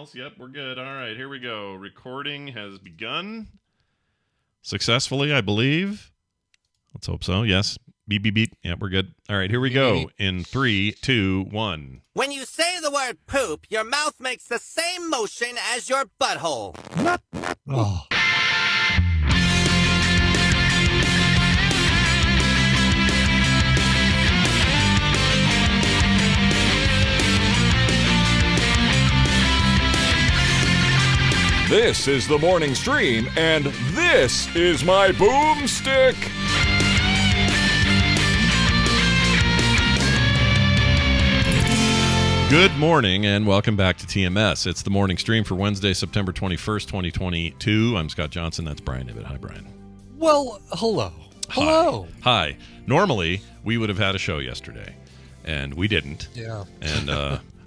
else? Yep, we're good. All right, here we go. Recording has begun successfully, I believe. Let's hope so. Yes. Beep, beep, beep. Yep, we're good. All right, here we go. In 3, 2, 1. When you say the word poop, your mouth makes the same motion as your butthole. Oh. This is the morning stream, and this is my boomstick. Good morning, and welcome back to TMS. It's the morning stream for Wednesday, September 21st, 2022. I'm Scott Johnson. That's Brian Ibbett. Hi, Brian. Well, hello. Hello. Hi. Normally, we would have had a show yesterday, and we didn't. Yeah. And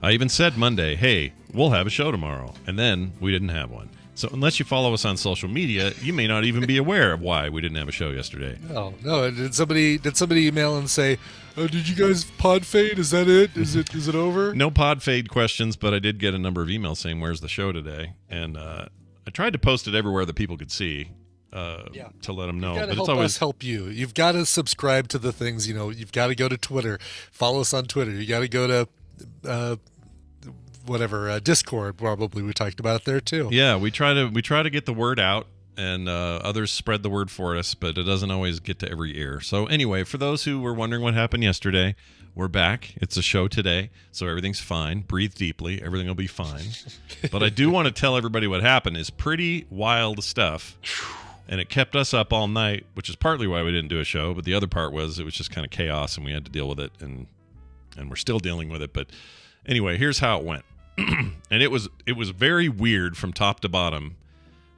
I even said Monday, hey, we'll have a show tomorrow. And then we didn't have one. So unless you follow us on social media, you may not even be aware of why we didn't have a show yesterday. No. Did somebody email and say, "Oh, did you guys pod fade? Is that it? Is it over?" No pod fade questions, but I did get a number of emails saying, "Where's the show today?" And I tried to post it everywhere that people could see to let them know. You've got to but help it's always us help you. You've got to subscribe to the things. You've got to go to Twitter, follow us on Twitter. You got to go to Discord. Probably we talked about it there too. Yeah, we try to get the word out, and others spread the word for us, but it doesn't always get to every ear. So anyway, for those who were wondering what happened yesterday, we're back. It's a show today, so everything's fine. Breathe deeply. Everything will be fine. But I do want to tell everybody what happened. Is pretty wild stuff, and it kept us up all night, which is partly why we didn't do a show, but the other part was it was just kind of chaos, and we had to deal with it, and we're still dealing with it. But anyway, here's how it went. And it was very weird from top to bottom,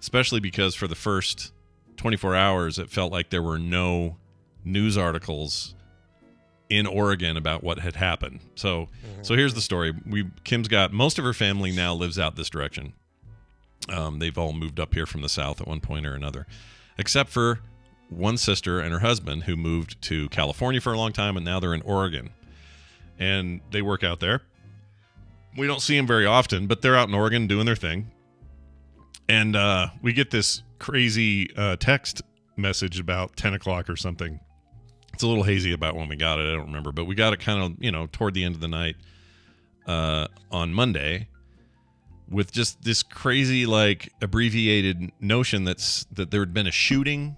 especially because for the first 24 hours, it felt like there were no news articles in Oregon about what had happened. So here's the story. Kim's got most of her family now lives out this direction. They've all moved up here from the south at one point or another, except for one sister and her husband who moved to California for a long time, and now they're in Oregon. And they work out there. We don't see them very often, but they're out in Oregon doing their thing. And we get this crazy text message about 10 o'clock or something. It's a little hazy about when we got it. I don't remember. But we got it kind of, toward the end of the night on Monday with just this crazy, abbreviated notion that there had been a shooting,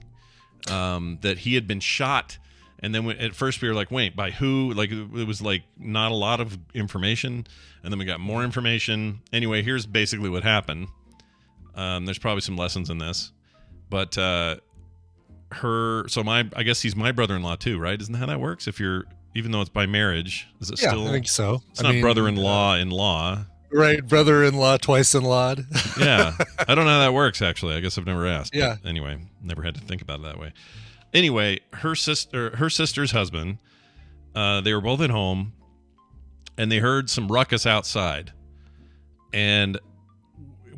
that he had been shot. And then at first we were like, wait, by who? It was not a lot of information. And then we got more information. Anyway, here's basically what happened. There's probably some lessons in this. But I guess he's my brother-in-law too, right? Isn't that how that works? Even though it's by marriage, is it still? I think so. It's not brother-in-law in law. Right, brother-in-law twice in lawed. Yeah. I don't know how that works, actually. I guess I've never asked. Yeah. But anyway, never had to think about it that way. Anyway, her sister's husband, they were both at home, and they heard some ruckus outside. And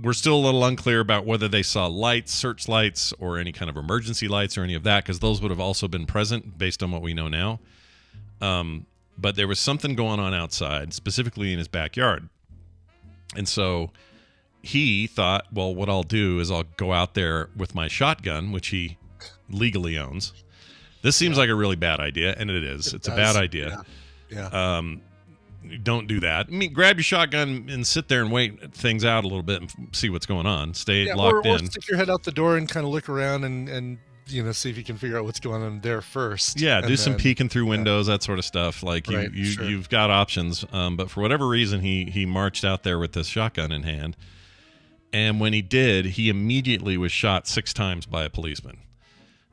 we're still a little unclear about whether they saw lights, search lights, or any kind of emergency lights or any of that, because those would have also been present based on what we know now. But there was something going on outside, specifically in his backyard. And so he thought, well, what I'll do is I'll go out there with my shotgun, which he legally owns. This seems like a really bad idea, and it is. It's a bad idea. Yeah. Don't do that. Grab your shotgun and sit there and wait things out a little bit and see what's going on. Stay locked in. Or stick your head out the door and kind of look around and see if you can figure out what's going on there first. Yeah, do some peeking through windows, that sort of stuff. You've got options. But for whatever reason, he marched out there with this shotgun in hand. And when he did, he immediately was shot 6 times by a policeman.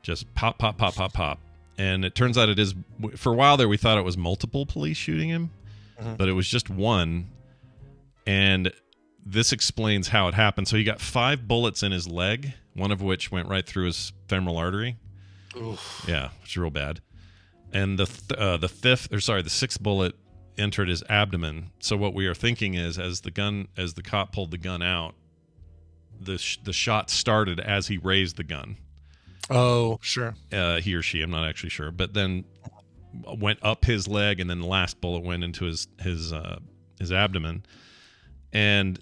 Just pop, pop, pop, pop, pop. And it turns out it is, for a while there, we thought it was multiple police shooting him, but it was just one. And this explains how it happened. So he got 5 bullets in his leg, one of which went right through his femoral artery. Oof. Yeah, it's real bad. And the 6th bullet entered his abdomen. So what we are thinking is, as the cop pulled the gun out, the shot started as he raised the gun. Oh, sure. He or she, I'm not actually sure, but then went up his leg, and then the last bullet went into his abdomen. And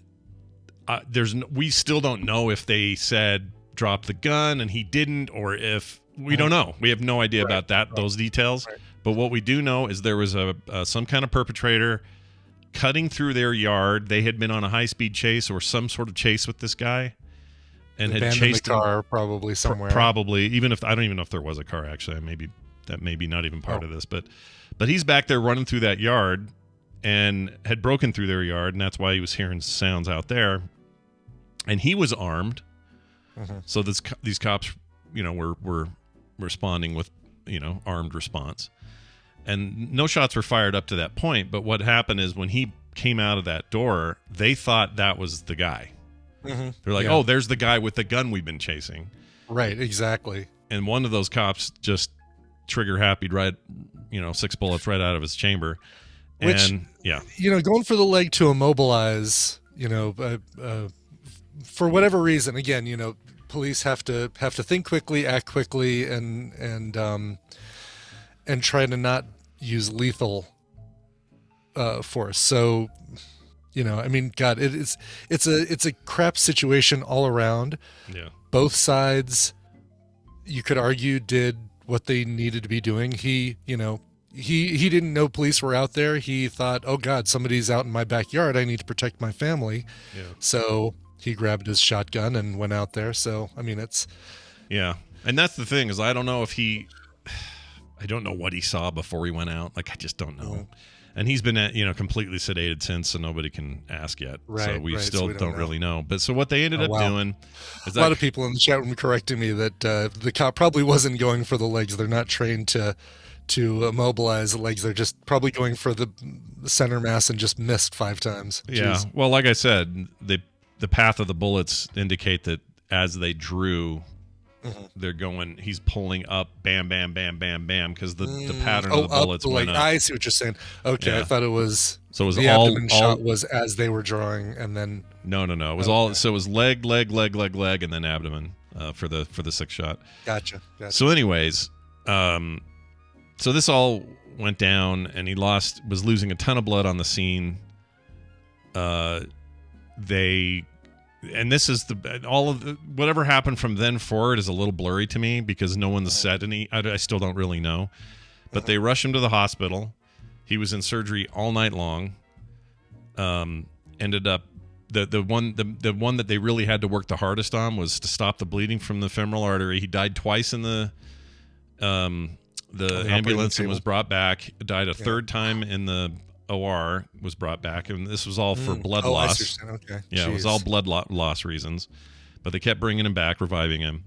we still don't know if they said drop the gun and he didn't, or if we don't know. We have no idea about those details. Right. But what we do know is there was some kind of perpetrator cutting through their yard. They had been on a high-speed chase or some sort of chase with this guy, and had chased the car probably somewhere. Probably, even if I don't even know if there was a car. Actually, that may be not even part of this. But he's back there running through that yard, and had broken through their yard, and that's why he was hearing sounds out there. And he was armed, so these cops, were responding with, armed response. And no shots were fired up to that point. But what happened is when he came out of that door, they thought that was the guy. They're like, oh, there's the guy with the gun we've been chasing. Right, exactly. And one of those cops just trigger happied right, 6 bullets right out of his chamber. Which, going for the leg to immobilize, for whatever reason, again, police have to think quickly, act quickly, and try to not use lethal force. So, God, it's a crap situation all around. Yeah. Both sides, you could argue, did what they needed to be doing. He didn't know police were out there. He thought, oh God, somebody's out in my backyard. I need to protect my family. Yeah. So he grabbed his shotgun and went out there. So, it's. Yeah. And that's the thing is I don't know I don't know what he saw before he went out. Like, I just don't know. And he's been, completely sedated since, so nobody can ask yet. Right, so we still don't really know. But so what they ended up doing is a lot of people in the chat room correcting me that the cop probably wasn't going for the legs. They're not trained to immobilize the legs. They're just probably going for the center mass and just missed 5 times. Yeah. Jeez. Well, like I said, the path of the bullets indicate that as they drew, they're going. He's pulling up, bam, bam, bam, bam, bam, because the pattern of the bullets went up. I see what you're saying. Okay, yeah. I thought it was. So it was the abdomen shot was as they were drawing, and then. No. It was all. So it was leg, and then abdomen for the 6th shot. Gotcha. So, anyways, so this all went down, and he was losing a ton of blood on the scene. And this is whatever happened from then forward is a little blurry to me because no one's said any. I still don't really know, but they rushed him to the hospital. He was in surgery all night long. Ended up the one that they really had to work the hardest on was to stop the bleeding from the femoral artery. He died twice in the ambulance and was brought back. Died a third time in the OR, was brought back, and this was all for blood loss. Okay. Yeah, Jeez. It was all blood loss reasons, but they kept bringing him back, reviving him.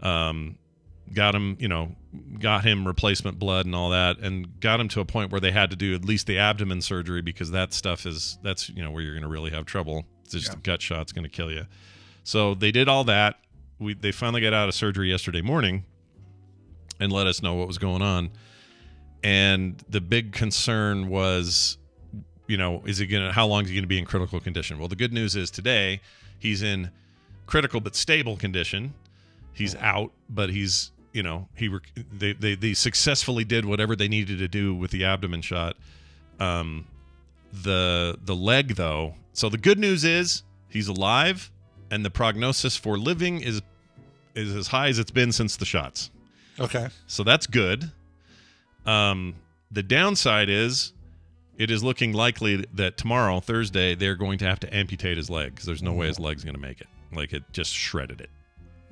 Got him replacement blood and all that, and got him to a point where they had to do at least the abdomen surgery because that's where you're going to really have trouble. It's just a gut shot's going to kill you. So they did all that. They finally got out of surgery yesterday morning and let us know what was going on. And the big concern was, how long is he going to be in critical condition? Well, the good news is today he's in critical but stable condition. He's out, but he's, they successfully did whatever they needed to do with the abdomen shot. The leg though. So the good news is he's alive, and the prognosis for living is as high as it's been since the shots. Okay. So that's good. The downside is it is looking likely that tomorrow, Thursday, they're going to have to amputate his leg because there's no way his leg's going to make it. Like, it just shredded it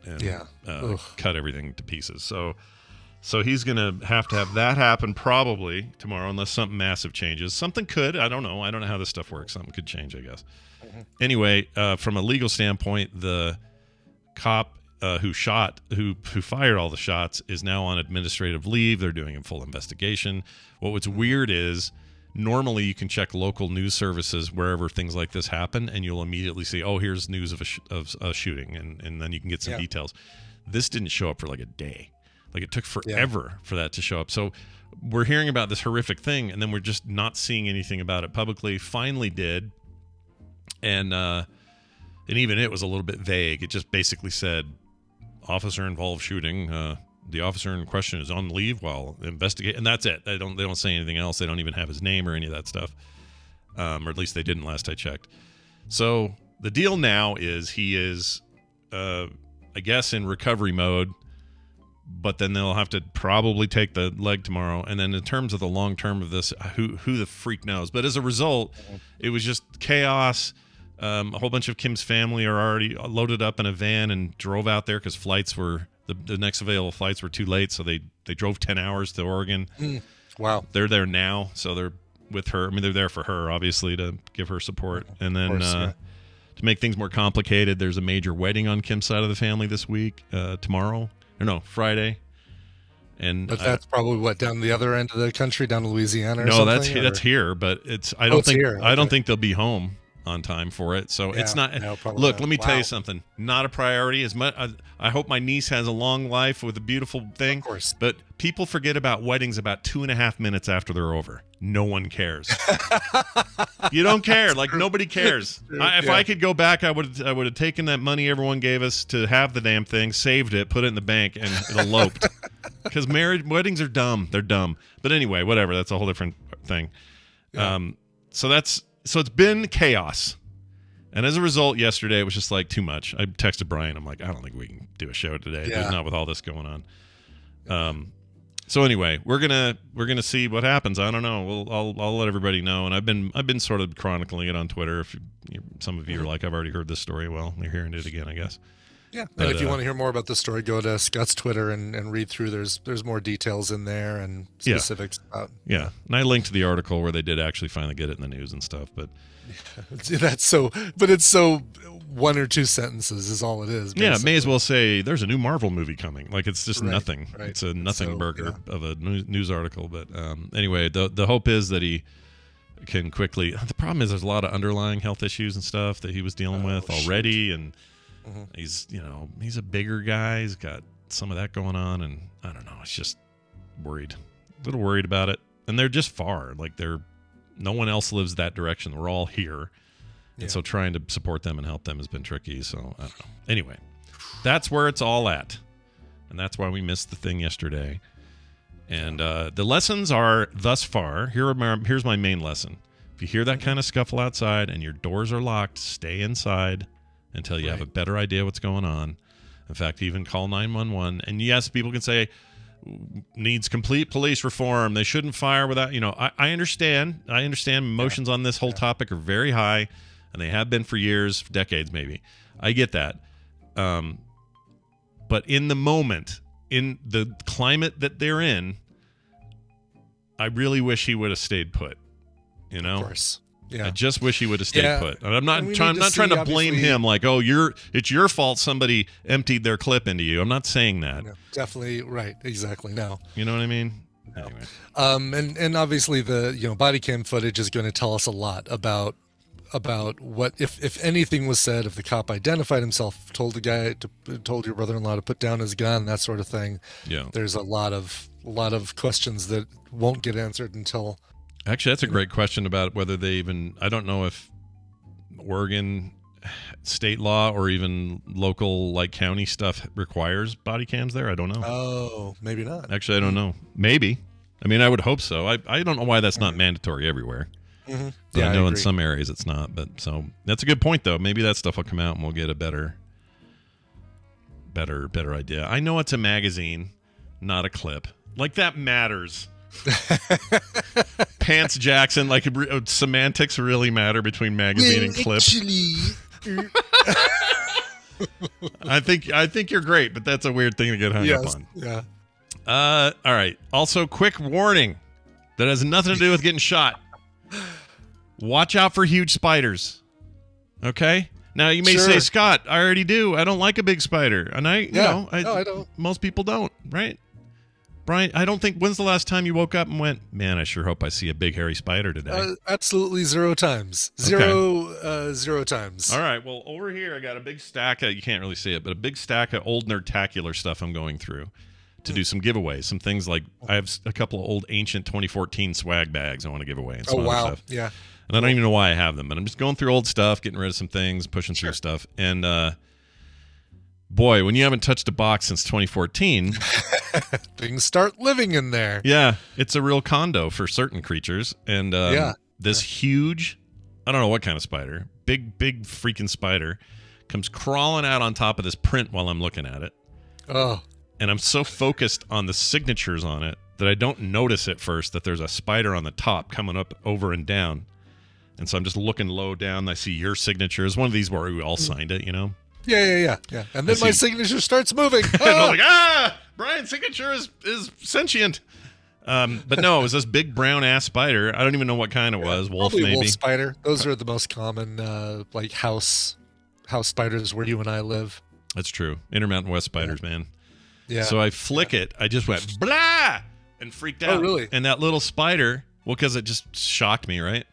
and cut everything to pieces. So he's going to have that happen probably tomorrow unless something massive changes. Something could. I don't know. I don't know how this stuff works. Something could change, I guess. Anyway, from a legal standpoint, the cop who fired all the shots is now on administrative leave. They're doing a full investigation. What's weird is normally you can check local news services wherever things like this happen, and you'll immediately see, oh, here's news of a shooting, and then you can get some details. This didn't show up for like a day. Like, it took forever for that to show up. So we're hearing about this horrific thing, and then we're just not seeing anything about it publicly. Finally did, and even it was a little bit vague. It just basically said, officer involved shooting. The officer in question is on leave while investigating, and that's it. They don't say anything else. They don't even have his name or any of that stuff, or at least they didn't last I checked. So the deal now is he is, I guess, in recovery mode, but then they'll have to probably take the leg tomorrow. And then in terms of the long term of this, who the freak knows? But as a result, it was just chaos. A whole bunch of Kim's family are already loaded up in a van and drove out there because flights were the next available flights were too late. So they drove 10 hours to Oregon. Wow. They're there now. So they're with her. I mean, they're there for her, obviously, to give her support. And then to make things more complicated, there's a major wedding on Kim's side of the family this week, tomorrow. Or no, Friday. But that's probably what, down the other end of the country, down to Louisiana or something? No, that's here, but I don't think they'll be home on time for it. So it's not. No, look, not. let me tell you something. Not a priority. As much I hope my niece has a long life with a beautiful thing. Of course. But people forget about weddings about 2.5 minutes after they're over. No one cares. You don't care. Like, nobody cares. If I could go back, I would have taken that money everyone gave us to have the damn thing, saved it, put it in the bank, and eloped. Because weddings are dumb. They're dumb. But anyway, whatever. That's a whole different thing. Yeah. So it's been chaos. And as a result, yesterday it was just like too much. I texted Brian. I'm like, I don't think we can do a show today. Yeah. Not with all this going on. So anyway, we're gonna see what happens. I don't know. I'll let everybody know. And I've been sort of chronicling it on Twitter. If some of you are like, I've already heard this story. Well, you're hearing it again, I guess. Yeah. But, and if you want to hear more about the story, go to Scott's Twitter and read through. There's more details in there and specifics about. Yeah. And I linked to the article where they did actually finally get it in the news and stuff. But that's so. But it's so. 1 or 2 sentences is all it is. Basically. Yeah, may as well say there's a new Marvel movie coming. Like, it's just nothing. Right. It's a nothing burger of a news article. But anyway, the hope is that he can quickly. The problem is there's a lot of underlying health issues and stuff that he was dealing with already, and he's a bigger guy. He's got some of that going on, and I don't know. It's just worried, a little worried about it. And they're just far. Like, no one else lives that direction. We're all here. And so trying to support them and help them has been tricky. So I don't know. Anyway, that's where it's all at. And that's why we missed the thing yesterday. And the lessons are thus far. Here's my main lesson. If you hear that kind of scuffle outside and your doors are locked, stay inside until you have a better idea what's going on. In fact, even call 911. And yes, people can say, needs complete police reform. They shouldn't fire without, I understand. I understand emotions on this whole topic are very high. And they have been for years, decades maybe. I get that. But in the moment, in the climate that they're in, I really wish he would have stayed put. Of course. Yeah. I just wish he would have stayed put. And I'm not trying to blame him like, it's your fault somebody emptied their clip into you. I'm not saying that. No, definitely right. Exactly. No. You know what I mean? No. Anyway. And obviously the body cam footage is going to tell us a lot about what if anything was said, if the cop identified himself, told your brother-in-law to put down his gun, that sort of thing. Yeah. There's a lot of questions that won't get answered until. Actually, that's a great question about whether they even. I don't know if Oregon state law or even local like county stuff requires body cams there. I don't know. Oh, maybe not. Actually, I don't know. Maybe. I mean, I would hope so. I don't know why that's not mandatory everywhere. Mm-hmm. But I know in some areas it's not. But so that's a good point, though. Maybe that stuff will come out and we'll get a better idea. I know it's a magazine, not a clip. Like, that matters. Pants Jackson, like, semantics really matter between magazine and clip. Actually, I think you're great, but that's a weird thing to get hung up on. Yeah. All right. Also, quick warning that has nothing to do with getting shot. Watch out for huge spiders. Okay? Now, you may say, Scott, I already do. I don't like a big spider. And I don't. Most people don't, right? Brian, I don't think, when's the last time you woke up and went, man, I sure hope I see a big hairy spider today? Absolutely 0 times. Zero times. All right. Well, over here, I got a big stack of, you can't really see it, but a big stack of old Nerdtacular stuff I'm going through to do some giveaways. Some things like, I have a couple of old ancient 2014 swag bags I want to give away. And some other stuff. Yeah. And I don't even know why I have them, but I'm just going through old stuff, getting rid of some things, pushing through stuff. And boy, when you haven't touched a box since 2014, things start living in there. Yeah, it's a real condo for certain creatures. And this huge, I don't know what kind of spider, big freaking spider, comes crawling out on top of this print while I'm looking at it. Oh. And I'm so focused on the signatures on it that I don't notice at first that there's a spider on the top coming up over and down. And so I'm just looking low down. I see your signature. It's one of these where we all signed it, you know? Yeah. And then my signature starts moving. And I'm like, Brian's signature is sentient. But no, it was this big brown ass spider. I don't even know what kind it was. Wolf, probably maybe. Wolf spider. Those are the most common, like house spiders where you and I live. That's true. Intermountain West spiders, man. Yeah. So I flick it. I just went blah and freaked out. Oh, really? And that little spider, well, because it just shocked me, right?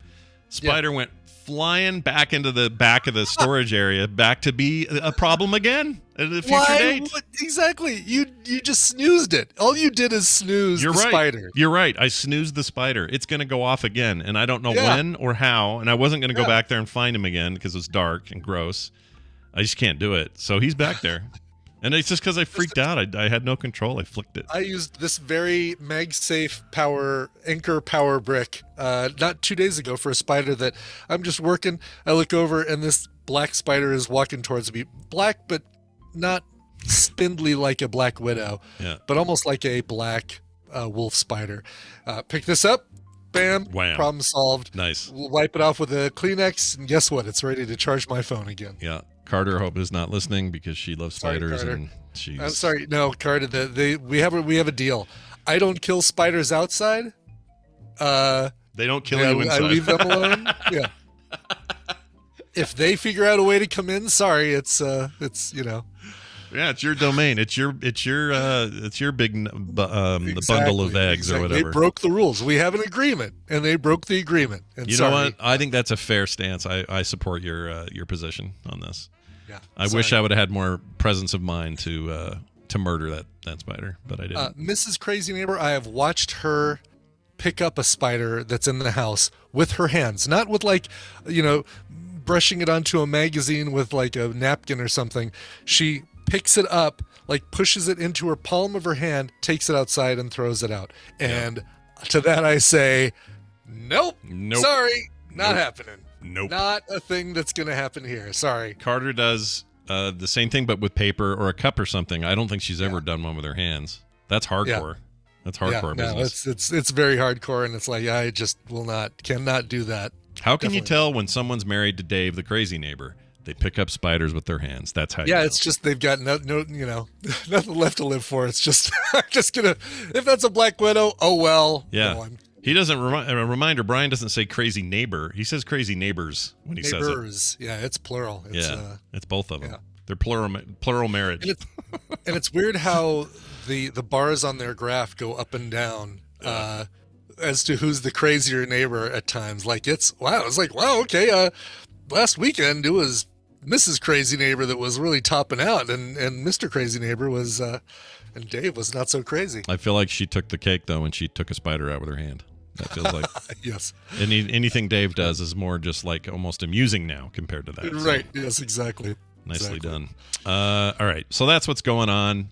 Spider went flying back into the back of the storage area, back to be a problem again at a future date. What? Exactly. You just snoozed it. All you did is snooze the spider. You're right. I snoozed the spider. It's going to go off again, and I don't know when or how, and I wasn't going to go back there and find him again because it's dark and gross. I just can't do it. So he's back there. And it's just because I freaked out. I had no control. I flicked it. I used this very MagSafe anchor power brick not 2 days ago for a spider that I'm just working. I look over and this black spider is walking towards me. Black, but not spindly like a black widow, but almost like a black wolf spider. Pick this up. Bam. Wham. Problem solved. Nice. We'll wipe it off with a Kleenex. And guess what? It's ready to charge my phone again. Yeah. Carter, hope is not listening because she loves spiders. Sorry, and she's. I'm sorry. No, Carter, we have a deal. I don't kill spiders outside. They don't kill you inside. I leave them alone. Yeah. If they figure out a way to come in, sorry, it's you know. Yeah, it's your domain. It's your big the bundle of eggs or whatever. They broke the rules. We have an agreement, and they broke the agreement. And you know what? I think that's a fair stance. I support your position on this. Yeah. I wish I would have had more presence of mind to murder that spider, but I didn't. Mrs. Crazy Neighbor, I have watched her pick up a spider that's in the house with her hands, not with brushing it onto a magazine with like a napkin or something. She picks it up, like pushes it into her palm of her hand, takes it outside and throws it out. And to that I say, nope. Sorry, not happening. Nope. Not a thing that's going to happen here. Sorry. Carter does the same thing, but with paper or a cup or something. I don't think she's ever done one with her hands. That's hardcore. That's hardcore business. No, it's very hardcore, and it's like I just cannot do that. How can you tell when someone's married to Dave, the crazy neighbor? They pick up spiders with their hands. That's how you know. It's just they've got no nothing left to live for. It's just I'm just gonna, if that's a black widow, oh well. Yeah. No, he doesn't a reminder. Brian doesn't say crazy neighbor. He says crazy neighbors when he says it. Yeah, it's plural. It's both of them. Yeah. They're plural marriage. And it's weird how the bars on their graph go up and down as to who's the crazier neighbor at times. Like it's like wow, okay. Last weekend it was Mrs. Crazy Neighbor that was really topping out, and Mr. Crazy Neighbor was, and Dave was not so crazy. I feel like she took the cake though when she took a spider out with her hand. That feels like yes. Anything Dave does is more just like almost amusing now compared to that. Right. So, yes. Exactly. Nicely done. All right. So that's what's going on.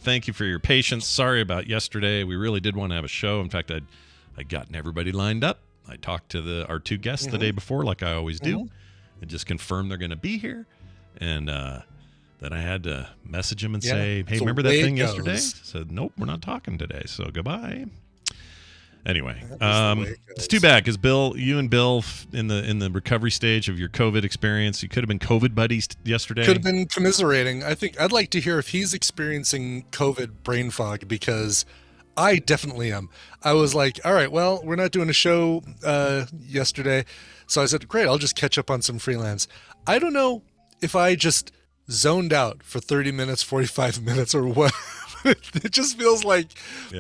Thank you for your patience. Sorry about yesterday. We really did want to have a show. In fact, I'd gotten everybody lined up. I talked to our two guests the day before, like I always do. And just confirm they're going to be here, and then I had to message him and say, "Hey, remember that thing yesterday?" I said, "Nope, we're not talking today, so goodbye." Anyway, it's too bad because Bill, you and Bill, in the recovery stage of your COVID experience, you could have been COVID buddies yesterday. Could have been commiserating. I think I'd like to hear if he's experiencing COVID brain fog because I definitely am. I was like, all right, well, we're not doing a show yesterday. So I said, great, I'll just catch up on some freelance. I don't know if I just zoned out for 30 minutes, 45 minutes or what. It just feels like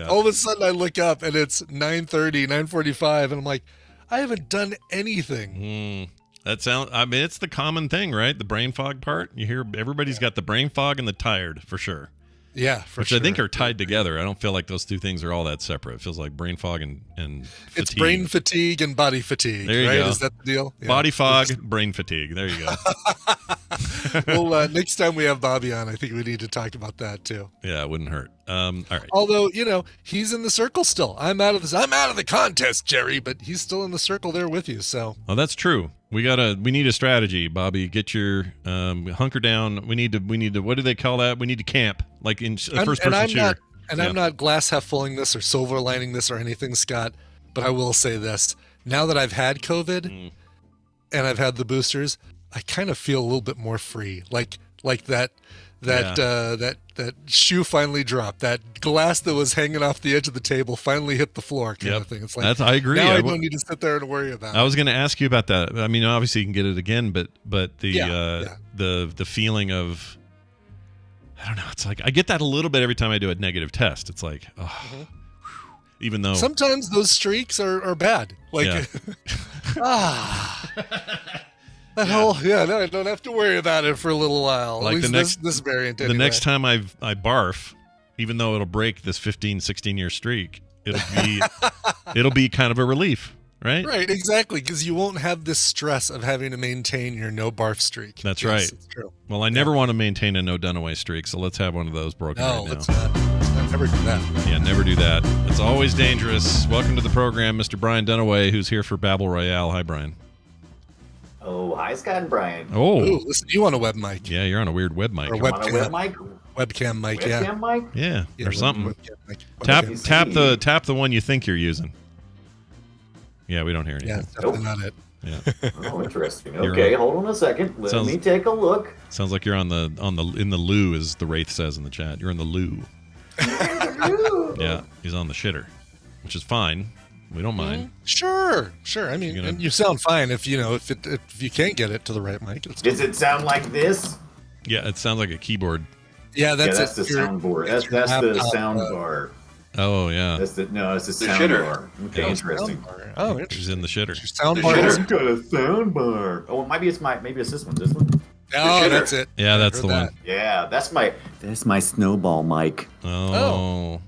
all of a sudden I look up and it's 9:30, 9:45 and I'm like, I haven't done anything. It's the common thing, right? The brain fog part. You hear everybody's got the brain fog and the tired for sure. Yeah, Which I think are tied together. I don't feel like those two things are all that separate. It feels like brain fog and fatigue. It's brain fatigue and body fatigue, there you right? go. Is that the deal? Yeah. Body fog, brain fatigue. There you go. Well, next time we have Bobby on, I think we need to talk about that too. Yeah, it wouldn't hurt. All right. Although, he's in the circle still. I'm out of the contest, Jerry, but he's still in the circle there with you. So. Oh, that's true. We need a strategy, Bobby. Get your hunker down. We need to. What do they call that? We need to camp, like in a first-person shooter. I'm not glass half fulling this or silver lining this or anything, Scott. But I will say this: now that I've had COVID and I've had the boosters, I kind of feel a little bit more free. Like that shoe finally dropped. That glass that was hanging off the edge of the table finally hit the floor, kind of thing. It's like I agree. Now I don't need to sit there and worry about it. I was going to ask you about that. I mean, obviously you can get it again, but the feeling of, I don't know. It's like I get that a little bit every time I do a negative test. It's like, even though sometimes those streaks are bad. Like, now I don't have to worry about it for a little while. Like at least this variant. Anyway. The next time I barf, even though it'll break this 15, 16-year streak, it'll be kind of a relief, right? Right, exactly, because you won't have this stress of having to maintain your no barf streak. That's right. It's true. Well, I never want to maintain a no Dunaway streak, so let's have one of those broken right now. Let's not never do that. Yeah, never do that. It's always dangerous. Welcome to the program, Mr. Brian Dunaway, who's here for Babble Royale. Hi, Brian. Oh, hi, Scott and Brian. Oh, ooh, listen, you want a web mic? Yeah, you're on a weird web mic. Or On a web mic? Webcam mic, Webcam mic? Yeah, or something. Tap Tap the one you think you're using. Yeah, we don't hear anything. Yeah, that's definitely not it. Yeah. Oh, interesting. Okay, hold on a second. Let me take a look. Sounds like you're in the loo, as the Wraith says in the chat. You're in the loo. Yeah, he's on the shitter, which is fine. We don't mind. Sure. I mean, and you sound fine if you can't get it to the right mic. Does it sound like this? Yeah, it sounds like a keyboard. Yeah, that's the soundboard. That's the sound bar. Oh yeah. It's the sound bar. Okay, interesting. Oh, He's interesting. in the shitter. Sound bar. I've got a sound bar. Oh, maybe it's this one. This one. Oh, that's it. Yeah, that's the one. Yeah, that's my snowball mic. Oh.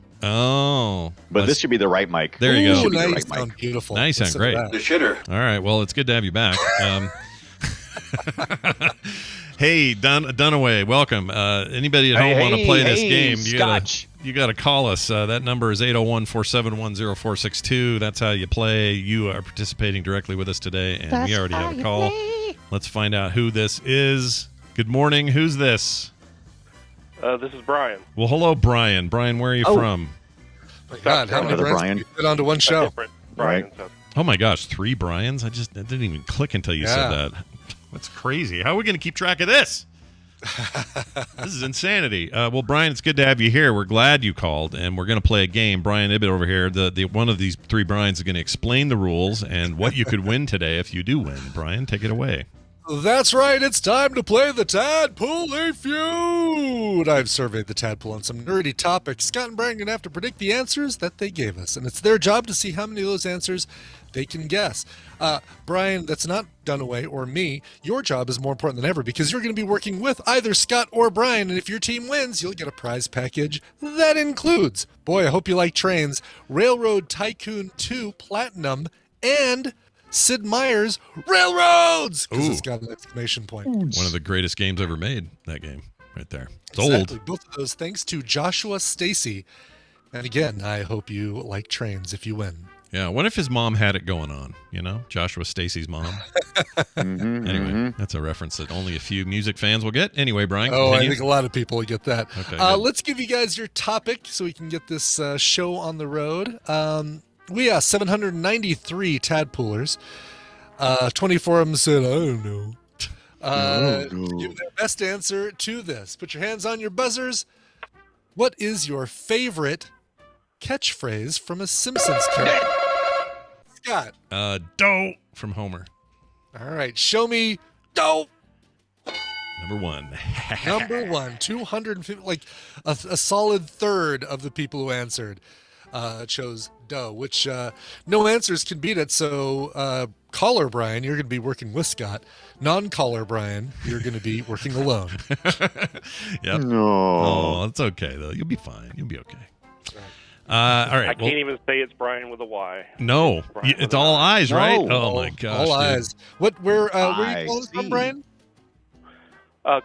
But this should be the right mic. There you go. Now you sound beautiful. Now you sound great. The shitter. All right. Well, it's good to have you back. Hey, Dunaway, welcome. Anybody at home want to play this game? You got to call us. That number is 801-471-0462. That's how you play. You are participating directly with us today, and we already have a call. Let's find out who this is. Good morning. Who's this? This is Brian. Well, hello, Brian. Brian, where are you from? My God, how many Another Brian Brian. fit onto one show? Brian. Oh my gosh, 3 Brians? That didn't even click until you said that. That's crazy. How are we going to keep track of this? This is insanity. Well, Brian, it's good to have you here. We're glad you called, and we're going to play a game. Brian Ibbett over here, the one of these 3 Brians is going to explain the rules and what you could win today if you do win. Brian, take it away. That's right, it's time to play the Tadpool Feud! I've surveyed the Tadpool on some nerdy topics. Scott and Brian are going to have to predict the answers that they gave us, and it's their job to see how many of those answers they can guess. Brian, that's not Dunaway or me. Your job is more important than ever because you're going to be working with either Scott or Brian, and if your team wins, you'll get a prize package that includes, boy, I hope you like trains, Railroad Tycoon 2 Platinum, and Sid Meier's Railroads! Because it's got an exclamation point. One of the greatest games ever made, that game right there. It's Exactly. old. Both of those thanks to Joshua Stacy. And again, I hope you like trains if you win. Yeah, what if his mom had it going on, Joshua Stacy's mom? Anyway, that's a reference that only a few music fans will get. Anyway, Brian, I continue. think a lot of people will get that. Okay, good. Let's give you guys your topic so we can get this show on the road. We have 793 Tadpoolers. 24 of them said, I don't know. Give their best answer to this. Put your hands on your buzzers. What is your favorite catchphrase from a Simpsons character? Scott. Doe from Homer. All right. Show me dough. Number 1. Number 1. 250, like a solid third of the people who answered chose dough, which no answers can beat it. So caller Brian, you're going to be working with Scott. Non-caller Brian, you're going to be working alone. Yep. No. Oh, it's okay though. You'll be fine. You'll be okay. All right. I can't even say it's Brian with a Y. No, Brian it's all eyes, right? No. Oh my gosh. All dude. eyes. Where are you calling see. from, Brian?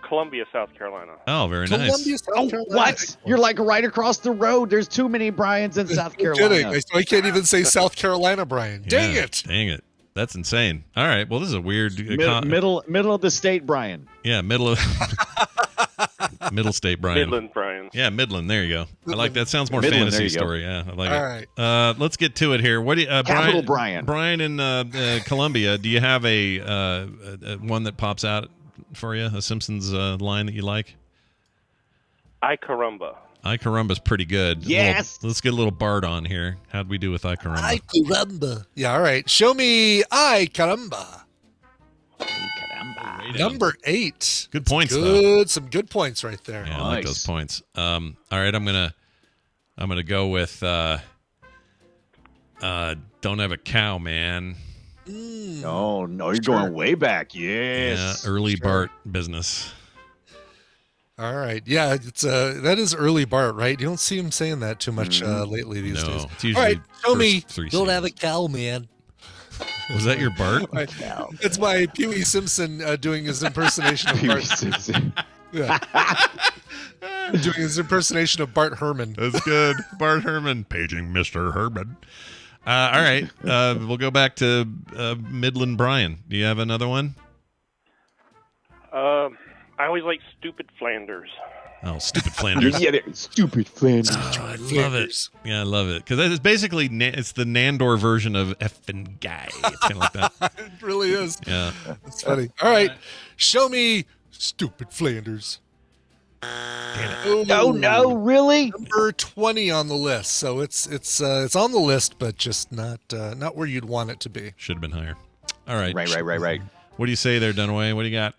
Columbia, South Carolina. Oh, very nice. Columbia, South Oh, Carolina. what? You're like right across the road. There's too many Bryans in South You're Carolina. kidding. I can't even say South Carolina, Brian. Dang Yeah, it. Dang it. That's insane. All right. Well, this is a weird. Middle of the state, Brian. Yeah, middle state, Brian. Midland, Brian. Yeah, Midland. There you go. I like that. Sounds more Midland, fantasy there you go. story. Yeah, I like All it. right. Let's get to it here. What do you, Capital Brian? Brian. Brian in Columbia. Do you have a one that pops out for you? A Simpsons line that you like? I caramba. I carumba's pretty good. Yes. Let's get a little Bart on here. How'd we do with I carumba? Ay caramba. Yeah, all right. Show me ay caramba. Number 8. Good points, though. Some good points right there. Yeah, I like those points. All right, I'm gonna go with don't have a cow, man. Oh, no, you're going way back. Yes. Yeah, early Bart business. All right. Yeah, it's that is early Bart, right? You don't see him saying that too much lately these days. It's usually all right, show me. first 3 Don't have a seasons. cow, man. Was that your Bart? It's my Pee-wee Simpson doing his impersonation of Bart. Yeah. Doing his impersonation of Bart Herman. That's good. Bart Herman paging Mr. Herman. All right, we'll go back to Midland Brian. Do you have another one? I always like Stupid Flanders. Oh, stupid Flanders. Stupid Flanders. Oh, I love it. Yeah, I love it because it's basically it's the Nandor version of effing guy. It's kind of like that. It really is. Yeah, It's funny. All right, show me Stupid Flanders. Oh no, really? Number 20 on the list. So it's on the list, but just not where you'd want it to be. should have been higher. All right, Right. What do you say there, Dunaway? What do you got?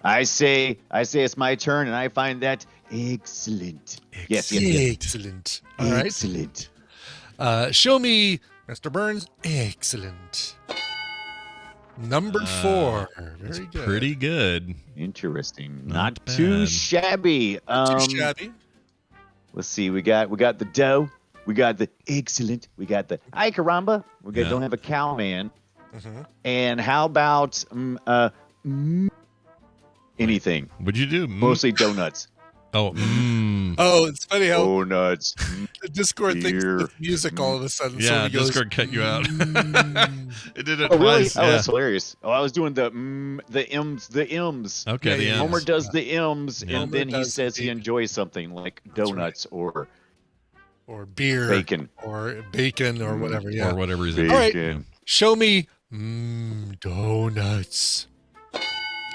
I say it's my turn, and I find that excellent. Yes. Excellent. All right. Excellent. Show me Mr. Burns. Excellent. Number 4. Very good. Pretty good. Interesting. Not Not too bad. shabby. Not too shabby. Let's see. We got the dough. We got the excellent. We got the ay caramba. We got Yeah. don't have a cow man. Mhm. And how about anything? What'd you do? Mostly donuts. Oh, Oh, it's funny how Donuts. the Discord thinks beer. it's music all of a sudden. yeah. Somebody goes, Discord cut you out. It did it Oh really? twice. Oh, Yeah. that's hilarious. Oh, I was doing the M's. Okay. Yeah, the yeah. M's. Homer does the M's, Yeah. and then Homer he does says the- he enjoys something like donuts or or beer. bacon. Or bacon or whatever. Yeah. or whatever he's Bacon. All right. Show me donuts.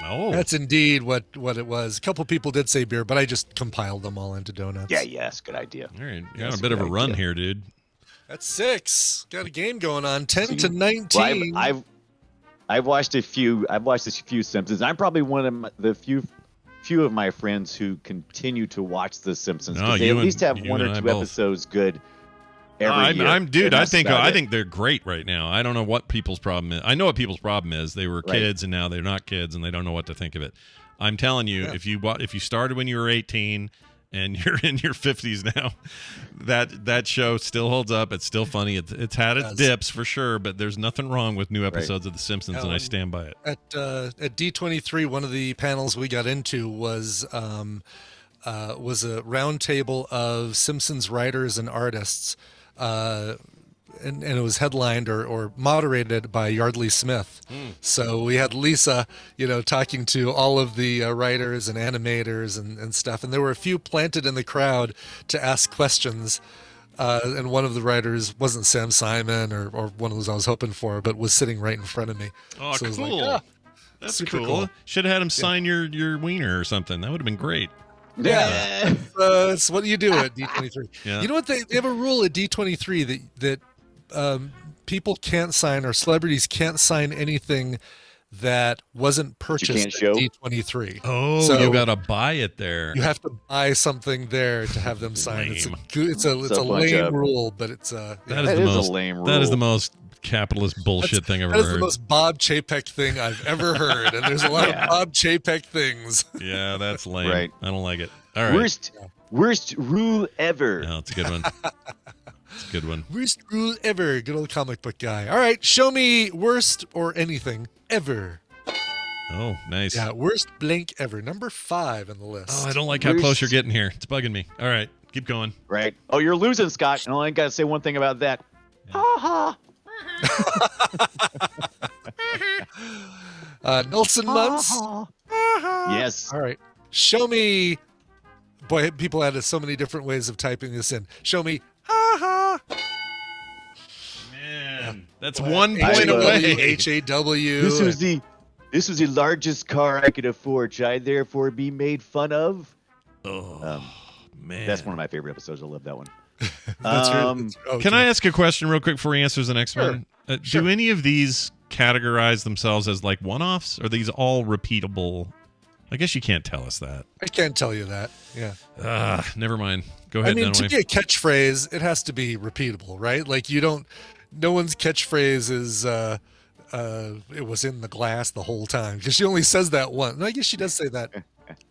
Oh, That's indeed what it was. A couple people did say beer, but I just compiled them all into donuts. Yeah, yes, good idea. all right. You're on That's a bit of a good run idea. here, dude. That's 6. Got a game going on. 10 to 19. Well, I've watched a few. I've watched a few Simpsons. I'm probably one of the few of my friends who continue to watch the Simpsons No, because they you at and- least have you one and or I two both. episodes good every year. I'm dude. And I that's think about it. they're great right now. I don't know what people's problem is. I know what people's problem is. They were Right. kids and now they're not kids and they don't know what to think of it. I'm telling you, if you started when you were 18 and you're in your 50s now, that show still holds up. It's still funny. It's had its does. dips for sure, but there's nothing wrong with new episodes of The Simpsons, and I Um, stand by it. At D23, one of the panels we got into was a round table of Simpsons writers and artists, and it was headlined or moderated by Yardley Smith. So we had Lisa, talking to all of the writers and animators and stuff, and there were a few planted in the crowd to ask questions. And one of the writers wasn't Sam Simon or one of those I was hoping for, but was sitting right in front of me. Oh, So it was like, cool. ah, That's super cool. cool. Should have had him sign your wiener or something. That would have been great. Yeah. That's what do you do at D23? Yeah. You know what? They have a rule at D23 that people can't sign or celebrities can't sign anything that wasn't purchased can't at show? D23. Oh, So- you got to buy it there. You have to buy something there to have them sign. It's a Lame. it's a a bunch lame of- rule, but it's That yeah. is That the is a most lame That is the rule. most capitalist bullshit thing I've that ever is the heard. most Bob Chapek thing I've ever heard, and there's a lot Yeah. of Bob Chapek things. Yeah, that's lame. Right. I don't like it. All right. Worst rule ever. No, it's a good one. It's a good one. Worst rule ever. Good old comic book guy. All right, show me worst or anything ever. Oh, nice. Yeah, worst blink ever. Number 5 on the list. Oh, I don't like how close you're getting here. It's bugging me. All right, keep going. Right. Oh, you're losing, Scott. And I only got to say one thing about that. Ha ha. Nelson Muntz. Yes. All right. Show me. Boy, people had so many different ways of typing this in. Show me. Ha ha. Man, that's 1 point away. H-A-W. This was the largest car I could afford. Should I therefore be made fun of? Oh, man. That's one of my favorite episodes. I love that one. Can I ask a question real quick before he answers the next one? Sure. Do any of these categorize themselves as like one-offs? Or are these all repeatable? I guess you can't tell us that. I can't tell you that. Yeah. Never mind. Go ahead. I mean, to be a catchphrase, it has to be repeatable, right? Like no one's catchphrase is it was in the glass the whole time, because she only says that once. No, I guess she does say that.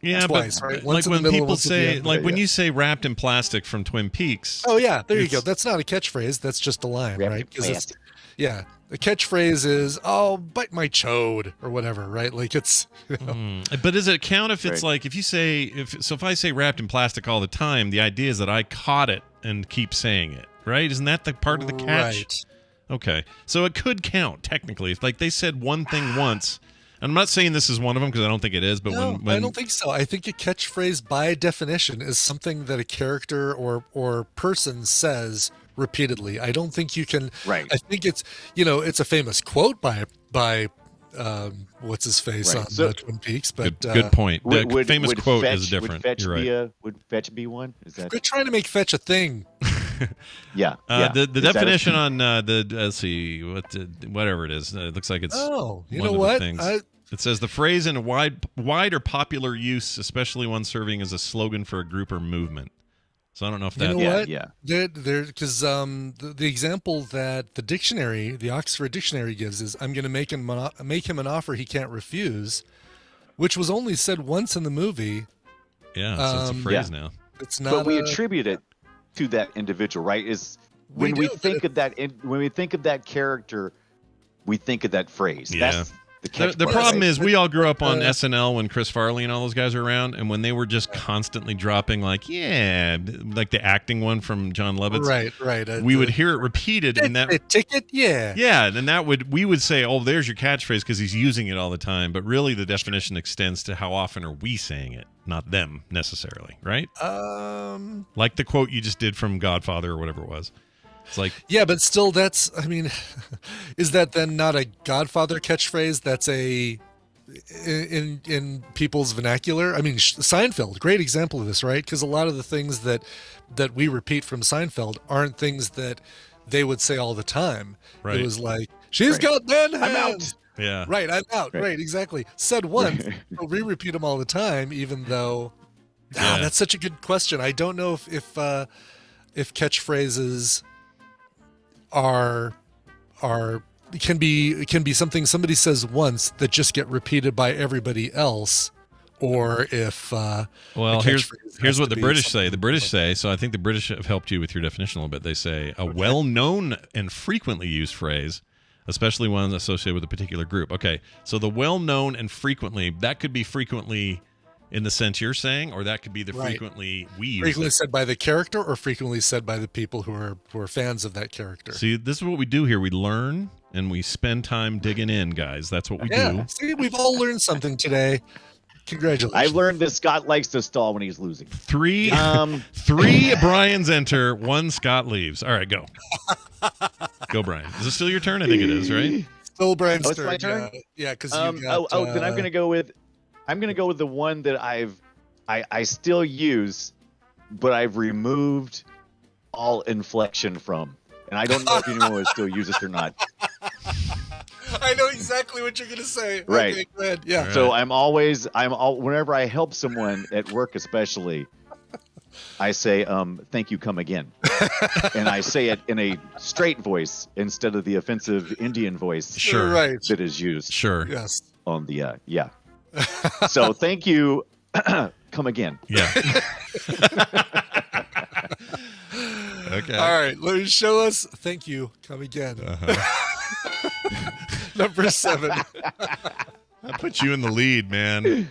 Yeah, twice, but right? Once like in the when middle, people once at the say, end. like when you say wrapped in plastic from Twin Peaks. Oh yeah, there you go. That's not a catchphrase. That's just a line, right? 'Cause it's, the catchphrase is "Oh, bite my chode" or whatever, right? Like it's. But does it count if it's like if you say if I say wrapped in plastic all the time, the idea is that I caught it and keep saying it, right? Isn't that the part of the catch? Right. Okay, so it could count technically. If like they said one thing once. I'm not saying this is one of them because I don't think it is, but No, when I don't think so. I think a catchphrase by definition is something that a character or person says repeatedly. I don't think you can. Right. I think it's it's a famous quote by what's his face on Twin Peaks. But good point. The famous would quote fetch, is different. Would fetch You're right. would fetch be one? Is that? Quit trying to make fetch a thing. Yeah. The definition on let's see whatever it is. It looks like it's. Oh, you one know of what? the things. It says the phrase in a wide or popular use, especially one serving as a slogan for a group or movement. So I don't know if that. You know what? Yeah. Because the example that the Oxford Dictionary gives is, "I'm going to make him an offer he can't refuse," which was only said once in the movie. Yeah, so it's a phrase now. It's not. But we attribute it to that individual, right? Is when we think of that character, we think of that phrase. Yeah. That's the problem is we all grew up on SNL when Chris Farley and all those guys were around, and when they were just constantly dropping like the acting one from John Lovitz, right. We would hear it repeated, and that ticket, yeah, and we would say, oh, there's your catchphrase because he's using it all the time. But really, the definition extends to how often are we saying it, not them necessarily, right? Like the quote you just did from Godfather or whatever it was. It's like, yeah, but still, is that then not a Godfather catchphrase? That's in people's vernacular. I mean, Seinfeld, great example of this, right? Because a lot of the things that we repeat from Seinfeld aren't things that they would say all the time. Right. It was like, "She's got man hands." I'm out. yeah, Right, I'm out. Right, exactly. Said once, but we repeat them all the time, even though. Yeah. That's such a good question. I don't know if catchphrases can be something somebody says once that just get repeated by everybody else, or if well, here's what the British say. The British say, so I think the British have helped you with your definition a little bit. They say a well-known and frequently used phrase, especially one associated with a particular group. Okay, so the well-known and frequently, that could be frequently in the sense you're saying, or that could be the frequently we use frequently it. said by the character, or frequently said by the people who are fans of that character. See, this is what we do here. We learn and we spend time digging in, guys. That's what we do. See, we've all learned something today. Congratulations. I've learned that Scott likes to stall when he's losing. Three Brians enter, one Scott leaves. All right, go. Go, Brian. Is it still your turn? I think it is, right? Still Brian's it's my turn? Yeah, because then I'm gonna go with the one that I still use, but I've removed all inflection from, and I don't know if anyone would still use it or not. I know exactly what you're gonna say. Right. Okay, go ahead. Yeah. So whenever I help someone at work, especially, I say, "Thank you, come again," and I say it in a straight voice instead of the offensive Indian voice. Sure. Right. That is used. Sure. Yes. On the yeah. So thank you, come again. Yeah. Okay. All right. Let me show us. Thank you. Come again. Uh-huh. Number 7. How Put you in the lead, man.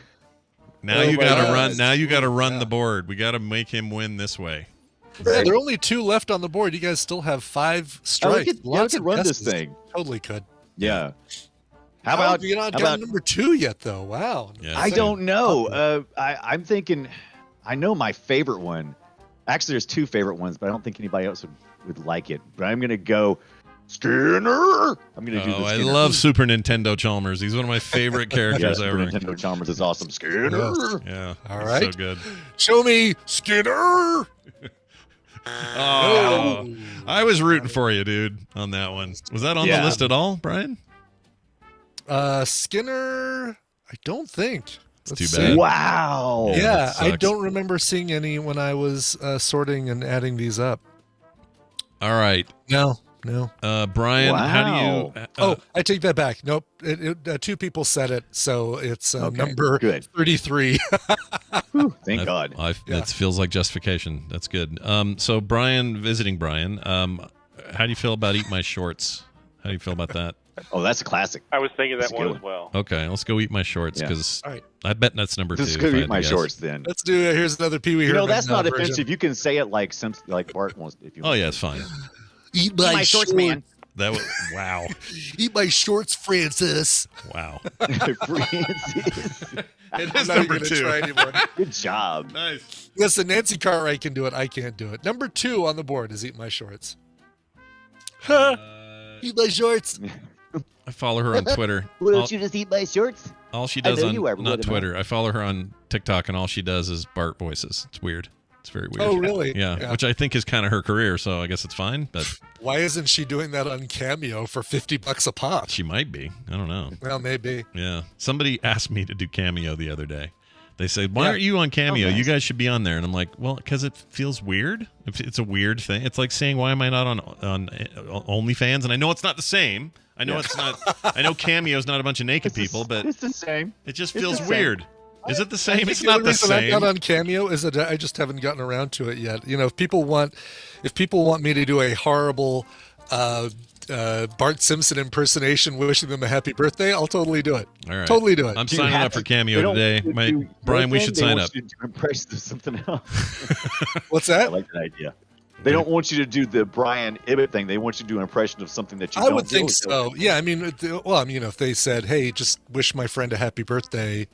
Now Oh you my gotta God. run. Now you gotta run Yeah. the board. We gotta make him win this way. Yeah, there are only 2 left on the board. You guys still have 5 strikes. We could run this guesses. thing. Totally could. Yeah. How about you're not how got about- number 2 yet, though? Wow. Yeah, I so- don't know. I'm thinking. I know my favorite one. Actually, there's 2 favorite ones, but I don't think anybody else would like it. But I'm gonna go Skinner. I'm gonna do the Oh, I Skinner. love Super Nintendo Chalmers. He's one of my favorite Yeah, characters Super ever. Nintendo Chalmers is awesome. Skinner. Yes. Yeah. All he's right. So good. Show me Skinner. Oh, No. I was rooting for you, dude, on that one. Was that on the Yeah. list at all, Brian? Skinner, I don't think. It's Let's too see. bad. Wow. Yeah, Yeah, that I sucks. don't remember seeing any when I was sorting and adding these up. All right. No. Brian, how do Wow. you... Oh, I take that back. Nope. 2 people said it, so it's Okay, number good. 33. Thank God. Yeah. It feels like justification. That's good. So Brian, visiting Brian, how do you feel about Eat My Shorts? How do you feel about that? Oh, that's a classic. I was thinking That's that a one good as well. Okay, let's go Eat My Shorts Yeah. because All right. I bet that's number 2. This if could I be had my to guess. shorts then. Let's do it. Here's another Pee Wee You know, Herman that's not version. offensive. You can say it like Simpson, like Bart wants. If you Oh want. yeah, it's fine. Eat my, shorts, man. That was wow, Eat my shorts, Francis. wow. Francis. It I'm is not number even gonna 2. try anymore. Good job. Nice. Listen, Nancy Cartwright can do it. I can't do it. Number 2 on the board is Eat My Shorts. Eat my shorts. I follow her on Twitter. Won't you just eat my shorts? All she I does know on you are, not what am I? Twitter. I follow her on TikTok, and all she does is Bart voices. It's weird. It's very weird. Oh, really? Yeah, which I think is kind of her career, so I guess it's fine. But Why isn't she doing that on Cameo for $50 a pop? she might be. I don't know. Well, maybe. Yeah. Somebody asked me to do Cameo the other day. They said, "Why Yeah. aren't you on Cameo? Oh, nice. You guys should be on there." And I'm like, "Well, because it feels weird. It's a weird thing. It's like saying, why am I not on Onlyfans?" And I know it's not the same. I know it's not. I know Cameo's not a bunch of naked people, but it's the same. it just it's feels the same. weird. Is it the same? I It's think not only the reason I'm same. not on Cameo is that I just haven't gotten around to it yet. You know, if people want me to do a horrible Bart Simpson impersonation, wishing them a happy birthday, I'll totally do it. All right. Totally do it. I'm Do you signing have up for to- Cameo they don't today. want you to do Brian, we boyfriend, should they sign want up. you to do impressions of something else. What's I that? like that idea. They don't want you to do the Brian Ibbett thing. They want you to do an impression of something that you I don't would think do. so. Yeah, I mean, if they said, "Hey, just wish my friend a happy birthday,"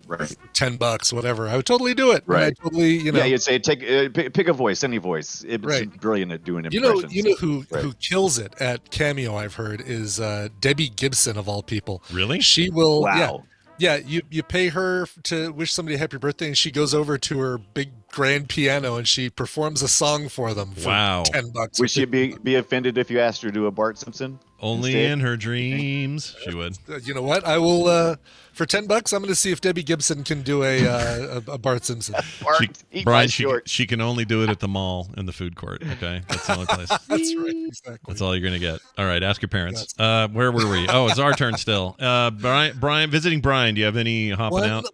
Right. $10, whatever, I would totally do it. Right. And I totally, Yeah, you'd say pick a voice, any voice. Ibbett's Right. brilliant at doing You know impressions. who Right. who kills it at Cameo, I've heard, is Debbie Gibson of all people. Really? She will. Wow. Yeah. You pay her to wish somebody a happy birthday, and she goes over to her big grand piano and she performs a song for them. For Wow. $10. Would she be offended if you asked her to do a Bart Simpson? Only instead? in her dreams, she would. You know what? I will. For $10, I'm going to see if Debbie Gibson can do a Bart Simpson. Bart, eat my Brian, shorts. she can only do it at the mall in the food court. Okay, that's the only place. That's right. Exactly. That's all you're gonna get. All right, ask your parents. Where were we? Oh, it's our turn still. Brian, visiting Brian. Do you have any hopping One out?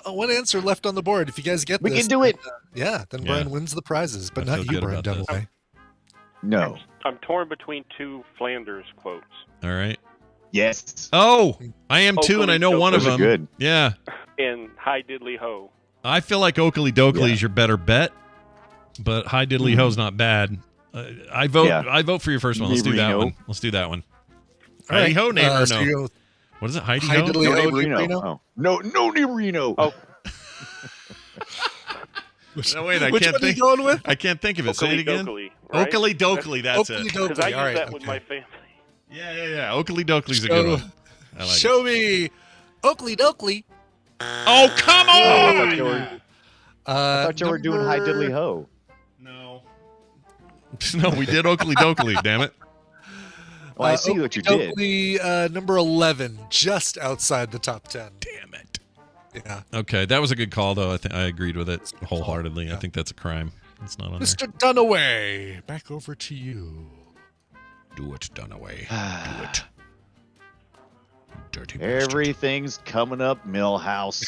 one answer left on the board. If you guys get We this, can do it. then Brian wins the prizes, but I not feel you, good Brian about this. Dunaway. No. I'm torn between 2 Flanders quotes. All right. Yes. Oh, I am too, and I know one of Those are them. good. Yeah, And Hi Diddly Ho. I feel like Oakley Dokley Yeah. is your better bet, but Hi Diddly Ho's not bad. I vote. Yeah. I vote for your first one. Let's do that Neighborino. one. Let's do that one. All Heidi right. ho, neighbor, So no. you go with What is it? Heidi Hi ho. Diddly No Ho, Neighborino. Neighborino? Oh. No Neighborino. Oh, No, wait, I Which can't one are you think. going with? I can't think of it. Say it again. Oakley Dokley, right? Oakley Dokley. That's Oakley it. Dokley. Because I use All right, that with okay. my family. Yeah. Oakley Dokley's a good Show, one. I like it. show me Oakley Dokley. Oh, come I on! thought you were doing Hi Diddly Ho. No. No, we did Oakley Dokley, damn it. Well, I see what you did. Oakley, number 11, just outside the top 10. Damn it. Yeah. Okay, that was a good call, though. I agreed with it good wholeheartedly. call. I think that's a crime. It's not on there. Mr. Dunaway, back over to you. Do it, Dunaway. Do it. Dirty bastard. Everything's coming up, Millhouse.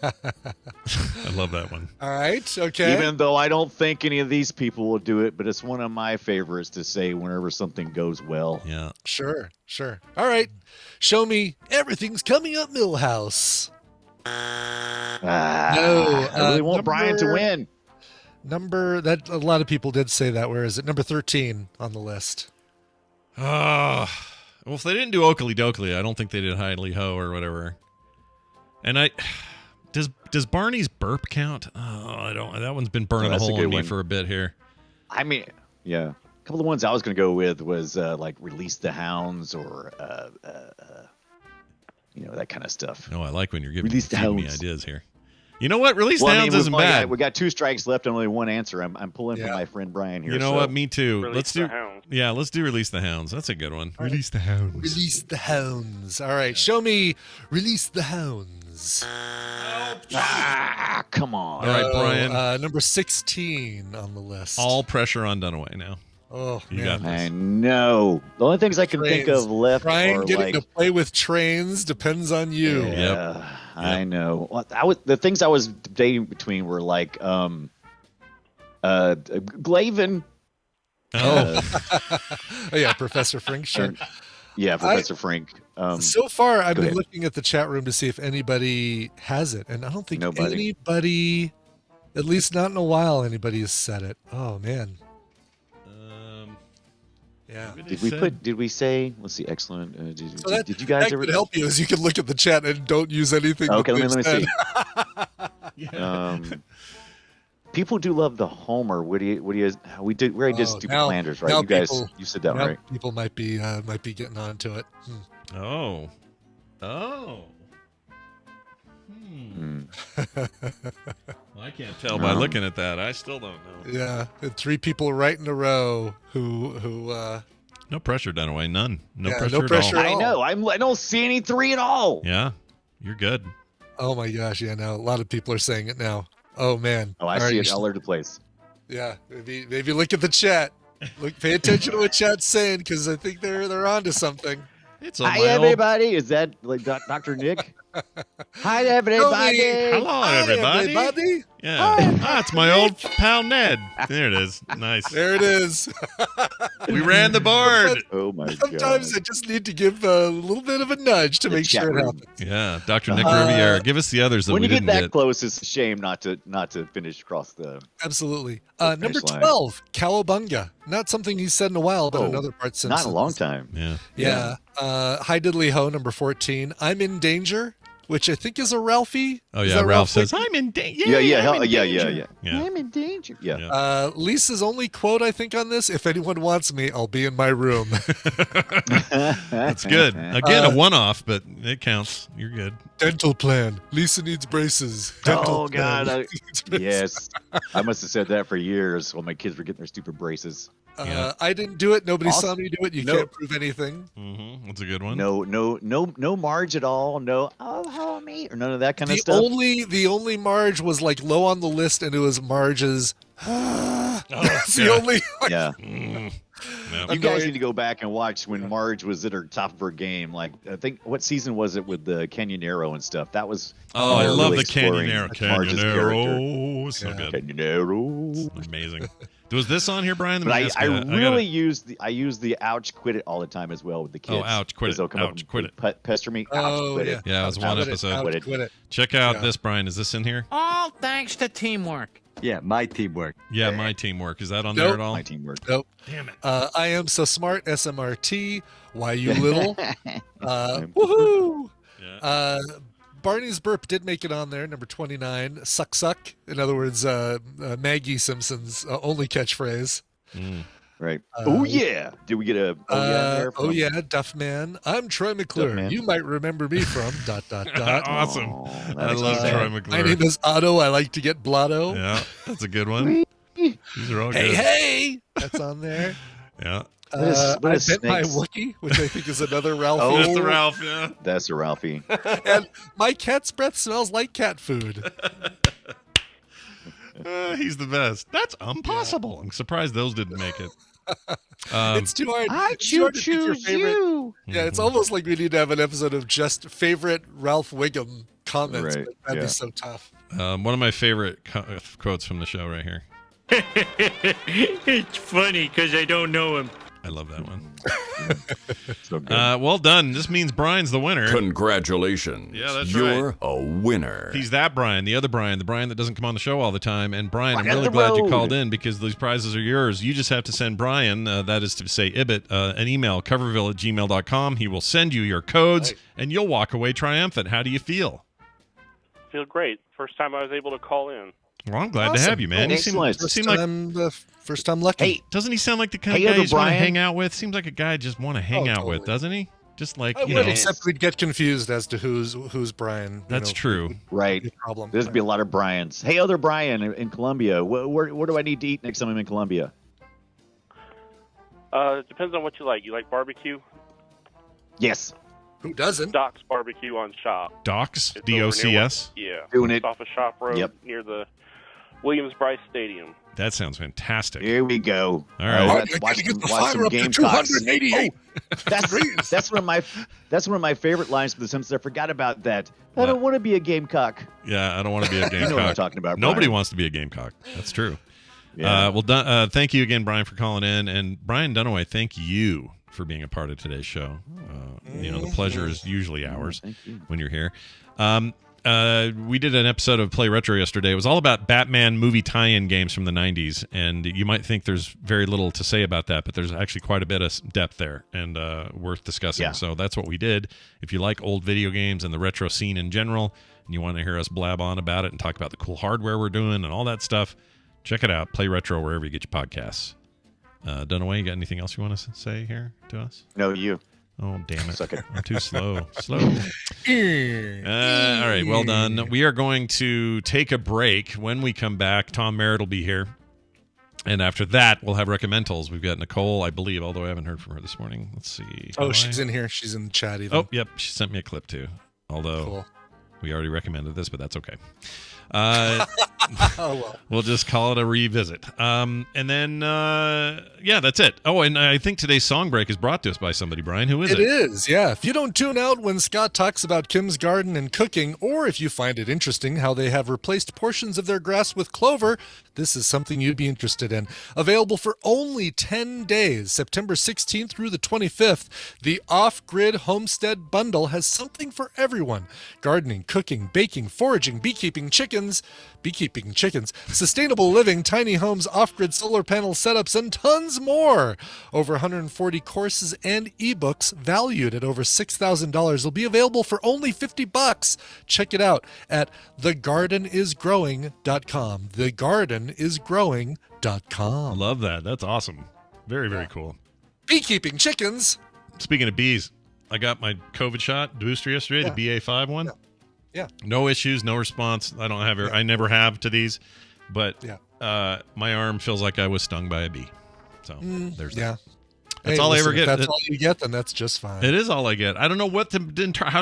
I love that one. All right. Okay. Even though I don't think any of these people will do it, but it's one of my favorites to say whenever something goes well. Yeah. Sure. All right. Show me everything's coming up, Millhouse. No, I really want Brian to win. Number that a lot of people did say that. Where is it? Number 13 on the list. Well, if they didn't do Oakley Dokley, I don't think they did Hidely Ho or whatever. And does Barney's burp count? Oh, I don't. That one's been burning a that's a hole good in me one. for a bit here. I mean, yeah. A couple of ones I was going to go with was like Release the Hounds or, that kind of stuff. No, I like when you're giving Release the feeding me Hounds. ideas here. You know what? Release the Well, I Hounds mean, isn't bad. we got 2 strikes left and only 1 answer. I'm pulling from my friend Brian here. You know so. what? Me too. Release Let's the do. Hounds. Yeah, let's do Release the Hounds. That's a good one. Release the Hounds. Release the hounds. All right. Show me Release the hounds. Come on. All right, Brian. Number 16 on the list. All pressure on Dunaway now. Oh, You man. got this. I know. The only things I can think Trains. of left Brian are getting like, to play with trains depends on you. yeah, Yep. I know. Well, the things I was debating between were like Glavin. Oh, Oh, yeah, Professor Frink. Sure. Yeah, Professor Frink. So far, I've go been ahead. looking at the chat room to see if anybody has it, and I don't think Nobody. anybody, at least not in a while, anybody has said it. Oh man, yeah. Did we say? Let's see. Excellent. So that, did you guys that ever could help you as you can look at the chat and don't use anything. Okay, that let me they've see. said. People do love the Homer. We already did Stupid now- Flanders, right? now You guys, people- you said that, Now right? people might be getting onto it. oh. Well, I can't tell by looking at that. I still don't know. Yeah, and 3 people right in a row who No pressure, Dunaway. None. No Yeah, pressure no at pressure. all. I know. I don't see any 3 at all. Yeah, you're good. Oh my gosh, yeah, now a lot of people are saying it now. Oh man. Oh, I All see right, it all over the place. Yeah, maybe look at the chat. Pay attention to what chat's saying because I think they're onto something. It's on Hi, my old... everybody. Is that like Dr. Nick? Hi, everybody. Hello, Hi, everybody. everybody. Yeah. It's my old pal Ned. There it is. Nice. There it is. We ran the board. Oh my god. Sometimes I just need to give a little bit of a nudge to The make chat sure it room. happens. Yeah, Dr. Nick Riviera. Give us the others that When we you get didn't that close, it's a shame not to finish across the. Absolutely. finish Number line. 12, Cowabunga. Not something he's said in a while, but Oh, another part since. Not in a long time. Yeah. Yeah. Hi Diddly Ho, number 14. I'm in Danger, which I think is a Ralphie. Oh, Is yeah. that Ralph says, Wicked? I'm in danger. Yeah. Yeah. I'm in danger. Yeah. Yeah. Lisa's only quote, I think, on this: "If anyone wants me, I'll be in my room." That's good. Again, a one-off, but it counts. You're good. Dental plan. Lisa needs braces. Dental Oh plan. god. Lisa needs braces. Yes. I must have said that for years while my kids were getting their stupid braces. Yeah. I didn't do it. Nobody Also- saw me do it. You no. can't prove anything. Mm-hmm. That's a good one. No Marge at all. No, oh homie, or none of that kind of The stuff. only Marge was like low on the list, and it was Marge's. That's the yeah. only. Yeah. Yeah. You guys Annoying. need to go back and watch when Marge was at her top of her game. Like I think what season was it with the Canyonero and stuff? That was. Oh, I really love the exploring Canyonero. Marge's character. Canyonero. So good. Canyonero. Amazing. Was this on here, Brian? Let But me I ask you that. really use the ouch quit it all the time as well with the kids. Oh, ouch, quit 'Cause it. they'll come up Ouch, and quit it. Pester me. Ouch, Oh, quit yeah. it. Yeah, it was Ouch, one quit it. episode. Ouch, Quit it. quit it. Check out Yeah. this, Brian. Is this in here? All thanks to teamwork. Yeah, my teamwork. Yeah, my teamwork. Is that on Nope. there at all? My teamwork. Nope. Damn it. I am so smart. SMRT. Why you little? Woohoo! Yeah. Barney's burp did make it on there, number 29. Suck suck. In other words, Maggie Simpson's only catchphrase. Right. Oh yeah. Did we get a? Oh yeah. There Oh from- yeah, Duffman. I'm Troy McClure. Duffman. You might remember me from ... Awesome. Oh, that I makes me love sad. Troy My McClure. name is Otto. I like to get blotto. Yeah, that's a good one. These are all Hey, good. hey! That's on there. Yeah. What is I snakes? bet my Wookie, which I think is another Ralphie. Oh. That's the Ralph, yeah. That's a Ralphie. And my cat's breath smells like cat food. He's the best. That's impossible. I'm surprised those didn't make it. It's too hard. I It's too hard to pick your choose favorite. you. Yeah, it's almost like we need to have an episode of just favorite Ralph Wiggum comments. Right, That'd yeah. be so tough. One of my favorite quotes from the show right here. It's funny because I don't know him. I love that one. So good. Well done. This means Brian's the winner. Congratulations. Yeah, that's You're a winner. He's that Brian, the other Brian, the Brian that doesn't come on the show all the time. And Brian, I'm Rock really the glad you road. called in because these prizes are yours. You just have to send Brian, that is to say Ibbot, an email, coverville@gmail.com. He will send you your codes, and you'll walk away triumphant. How do you feel? Feel great. First time I was able to call in. Well, I'm glad to Awesome. have you, man. Excellent. You seem like, First time lucky. Hey, doesn't he sound like the kind Hey, of guy other you just want to Brian. hang out with? Seems like a guy I just want to hang Oh, out with, totally. doesn't he? Just like, I you would, know. except we'd get confused as to who's Brian. That's true. right. No problem. There's be a lot of Bryans. Hey, other Brian in Columbia. Where do I need to eat next time I'm in Columbia? It depends on what you like. You like barbecue? Yes. Who doesn't? Doc's Barbecue on Shop. Docs, It's over near D-O-C-S. Yeah. Doing it's it. off of Shop Road Yep. near the Williams-Bryce Stadium. That sounds fantastic. Here we go. All right. Let's watch some Gamecocks. That's one of my favorite lines from The Simpsons. I forgot about that. I don't want to be a gamecock. Yeah, I don't want to be a You gamecock. know what I'm talking about. Nobody Brian. wants to be a gamecock. That's true. Yeah. Thank you again, Brian, for calling in. And Brian Dunaway, thank you for being a part of today's show. The pleasure is usually ours when you're here. We did an episode of Play Retro yesterday. It was all about Batman movie tie-in games from the 90s, and you might think there's very little to say about that, but there's actually quite a bit of depth there and worth discussing. Yeah. So that's what we did. If you like old video games and the retro scene in general, and you want to hear us blab on about it and talk about the cool hardware we're doing and all that stuff, check it out. Play Retro wherever you get your podcasts. Dunaway, you got anything else you want to say here to us? No, you. Oh, damn it. Suck it. I'm too slow. All right, well done. We are going to take a break. When we come back, Tom Merritt will be here. And after that, we'll have Recommentals. We've got Nicole, I believe, although I haven't heard from her this morning. Let's see. Oh, she's in here. She's in the chat even. Oh, yep. She sent me a clip, too. Although Cool. we already recommended this, but that's okay. Oh, well. We'll just call it a revisit. And then, that's it. Oh, and I think today's song break is brought to us by somebody, Brian. Who is it? It is, yeah. If you don't tune out when Scott talks about Kim's garden and cooking, or if you find it interesting how they have replaced portions of their grass with clover, this is something you'd be interested in. Available for only 10 days, September 16th through the 25th, the Off-Grid Homestead Bundle has something for everyone. Gardening, cooking, baking, foraging, beekeeping chickens, sustainable living, tiny homes, off-grid solar panel setups, and tons more. Over 140 courses and ebooks valued at over $6,000 will be available for only $50. Check it out at thegardenisgrowing.com. Thegardenisgrowing.com. Love that. That's awesome. Very, very cool. Beekeeping chickens. Speaking of bees, I got my COVID shot booster yesterday, the BA5 one. Yeah. No issues, no response. I don't have it. I never have to these, but Yeah. my arm feels like I was stung by a bee. So there's Yeah. that. That's all I ever get. If that's all you get, then that's just fine. It is all I get. I don't know how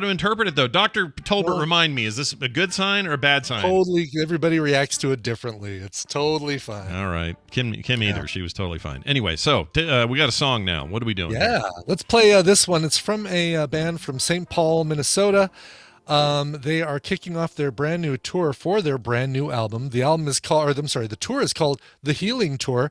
to interpret it though. Dr. Tolbert, remind me, is this a good sign or a bad sign? Totally. Everybody reacts to it differently. It's totally fine. All right. Kim either. She was totally fine. Anyway, so we got a song now. What are we doing? Yeah. Let's play this one. It's from a band from St. Paul, Minnesota. They are kicking off their brand new tour for their brand new album. The tour is called The Healing Tour.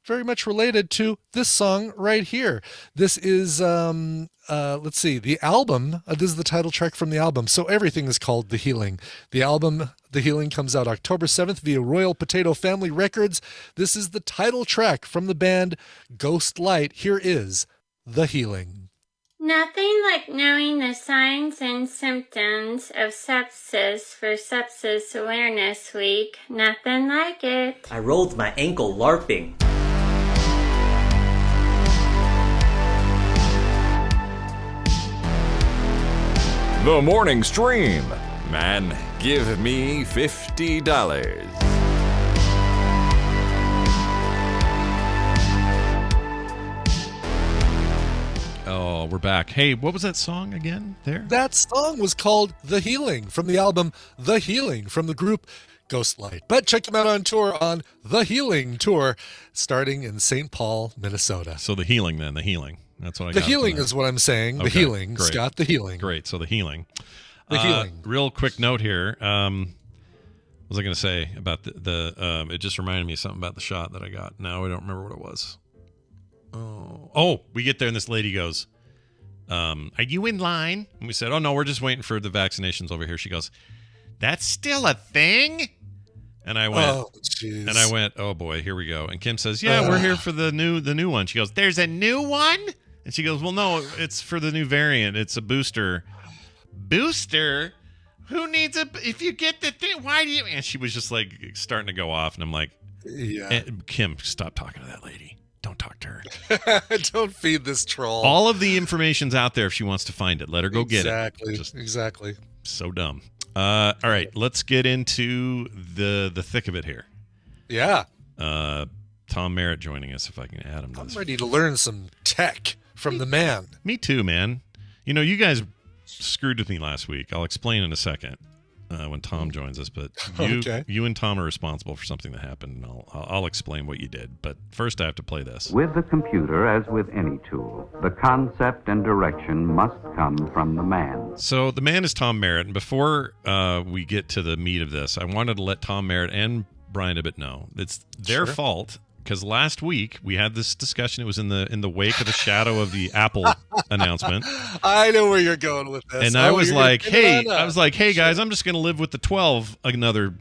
Very much related to this song right here. This is, let's see, the album. This is the title track from the album. So everything is called The Healing. The album, The Healing, comes out October 7th via Royal Potato Family Records. This is the title track from the band Ghost Light. Here is The Healing. Nothing like knowing the signs and symptoms of sepsis for Sepsis Awareness Week. Nothing like it. I rolled my ankle LARPing. The morning stream. Man, give me $50. Oh, we're back. Hey, what was that song again there? That song was called The Healing from the album The Healing from the group Ghostlight. But check them out on tour on The Healing Tour, starting in St. Paul, Minnesota. So the healing, then. The healing. That's what I The got. Healing is what I'm saying. Okay, The Healing. great. Scott, The Healing. Great. So the healing. The Healing. Real quick note here. What was I going to say about the it just reminded me of something about the shot that I got. Now I don't remember what it was. Oh, we get there and this lady goes, are you in line? And we said, oh, no, we're just waiting for the vaccinations over here. She goes, that's still a thing? And I went, oh boy, here we go. And Kim says, yeah, we're here for the new one. She goes, there's a new one? And she goes, well, no, it's for the new variant. It's a booster. Booster? Who needs if you get the thing, why do you? And she was just like starting to go off. And I'm like, Kim, stop talking to that lady. Don't talk to her. Don't feed this troll. All of the information's out there if she wants to find it. Let her go get it. Exactly. So dumb. All right, let's get into the thick of it here. Yeah. Tom Merritt joining us, if I can add him to I'm this. ready to learn some tech from the man. Me too, man. You know, you guys screwed with me last week. I'll explain in a second when Tom joins us, but you and Tom are responsible for something that happened, and I'll explain what you did. But first I have to play this. With the computer, as with any tool, the concept and direction must come from the man. So the man is Tom Merritt, and before we get to the meat of this, I wanted to let Tom Merritt and Brian Ibbett know it's their fault, because last week we had this discussion. It was in the wake of the shadow of the Apple announcement. I know where you're going with this. And I was like, hey guys, I'm just going to live with the 12 another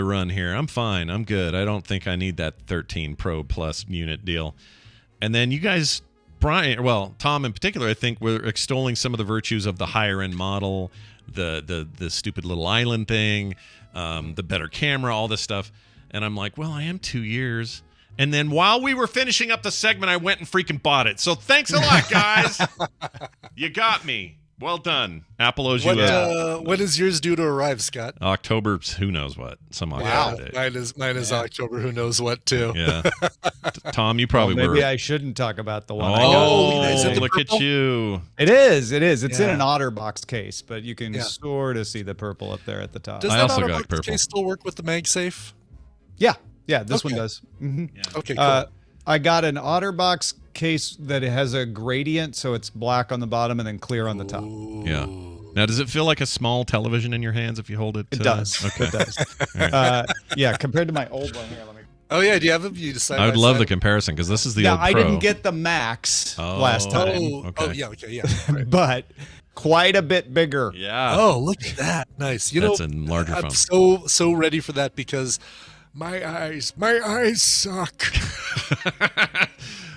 run here. I'm fine. I'm good. I don't think I need that 13 Pro Plus unit deal. And then you guys, Tom in particular, I think, were extolling some of the virtues of the higher end model, the stupid little island thing, the better camera, all this stuff. And I'm like, well, I am 2 years. And then while we were finishing up the segment, I went and freaking bought it. So thanks a lot, guys. You got me. Well done. Apple owes you when is yours due to arrive, Scott? October, who knows what. Some October date. Mine is October, who knows what, too. Yeah. Tom, you probably were. Maybe I shouldn't talk about the one. Look at you. It is. It's in an OtterBox case, but you can sort of see the purple up there at the top. Does that OtterBox case still work with the MagSafe? Yeah, this one does. Mm-hmm. Yeah. Okay, cool. I got an OtterBox case that has a gradient, so it's black on the bottom and then clear on the top. Yeah. Now, does it feel like a small television in your hands if you hold it? It does. Okay. It does. Right. Compared to my old one here. Let me. Oh yeah, do you have them? You decide. I would love the comparison because this is the old Pro. I didn't get the Max last time. Right. But quite a bit bigger. Yeah. Oh, look at that! Nice. That's a larger phone. I'm so ready for that because. My eyes suck.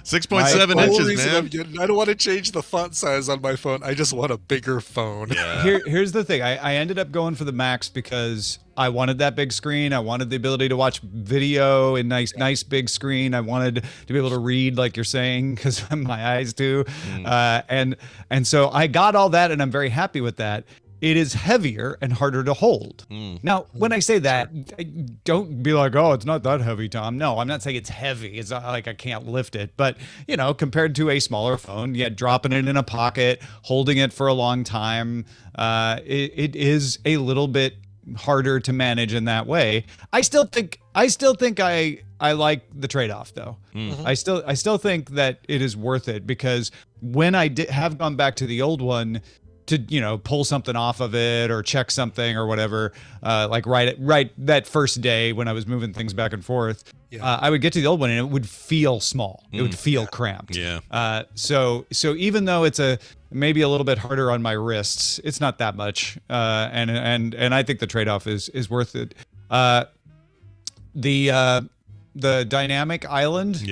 6.7 inches, man. I don't want to change the font size on my phone. I just want a bigger phone. Yeah. Here's the thing. I ended up going for the Max because I wanted that big screen. I wanted the ability to watch video in nice big screen. I wanted to be able to read, like you're saying, because my eyes do. And so I got all that, and I'm very happy with that. It is heavier and harder to hold. Now, when I say that, don't be like, oh, it's not that heavy, Tom. No, I'm not saying it's heavy. It's not like I can't lift it. But, compared to a smaller phone, dropping it in a pocket, holding it for a long time, it is a little bit harder to manage in that way. I still think I like the trade-off, though. Mm-hmm. I still think that it is worth it because when I have gone back to the old one, to pull something off of it or check something or whatever, like right that first day when I was moving things back and forth, I would get to the old one and it would feel small. It would feel cramped. Yeah. So even though it's maybe a little bit harder on my wrists, it's not that much. And I think the trade-off is worth it. The dynamic island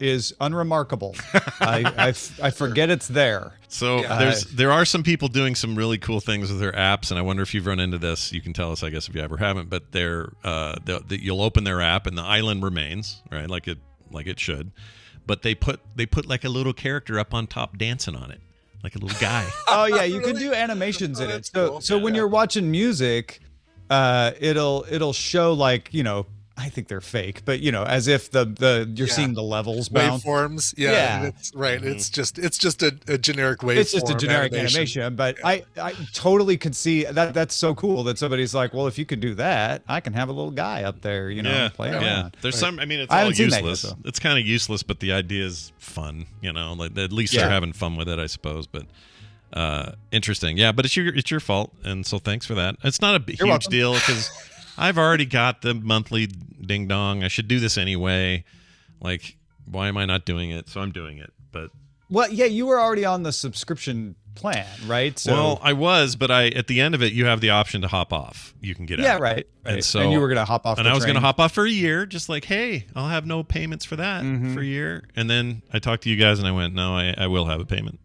is unremarkable. I forget it's there. So there are some people doing some really cool things with their apps, and I wonder if you've run into this. You can tell us, I guess, if you ever haven't. But you'll open their app, and the island remains right, like it should. But they put like a little character up on top dancing on it, like a little guy. Oh yeah, you can do animations in it. So when you're watching music, it'll show like I think they're fake, but as if you're seeing the levels bounce. Waveforms. Yeah. It's, right. Mm-hmm. It's just a generic waveform. It's just a generic animation, but I totally could see that. That's so cool that somebody's like, well, if you could do that, I can have a little guy up there, playing around. There's some. I mean, it's all useless. It's kind of useless, but the idea is fun. Like at least they're having fun with it, I suppose. But interesting. Yeah, but it's your fault, and so thanks for that. It's not a huge deal because I've already got the monthly ding dong. I should do this anyway. Like, why am I not doing it? So I'm doing it. But you were already on the subscription plan, right? So, well, I was, but at the end of it, you have the option to hop off. You can get out. Yeah, right. And so, and you were gonna hop off. And I was gonna hop off for a year, just like, hey, I'll have no payments for that for a year. And then I talked to you guys, and I went, no, I will have a payment.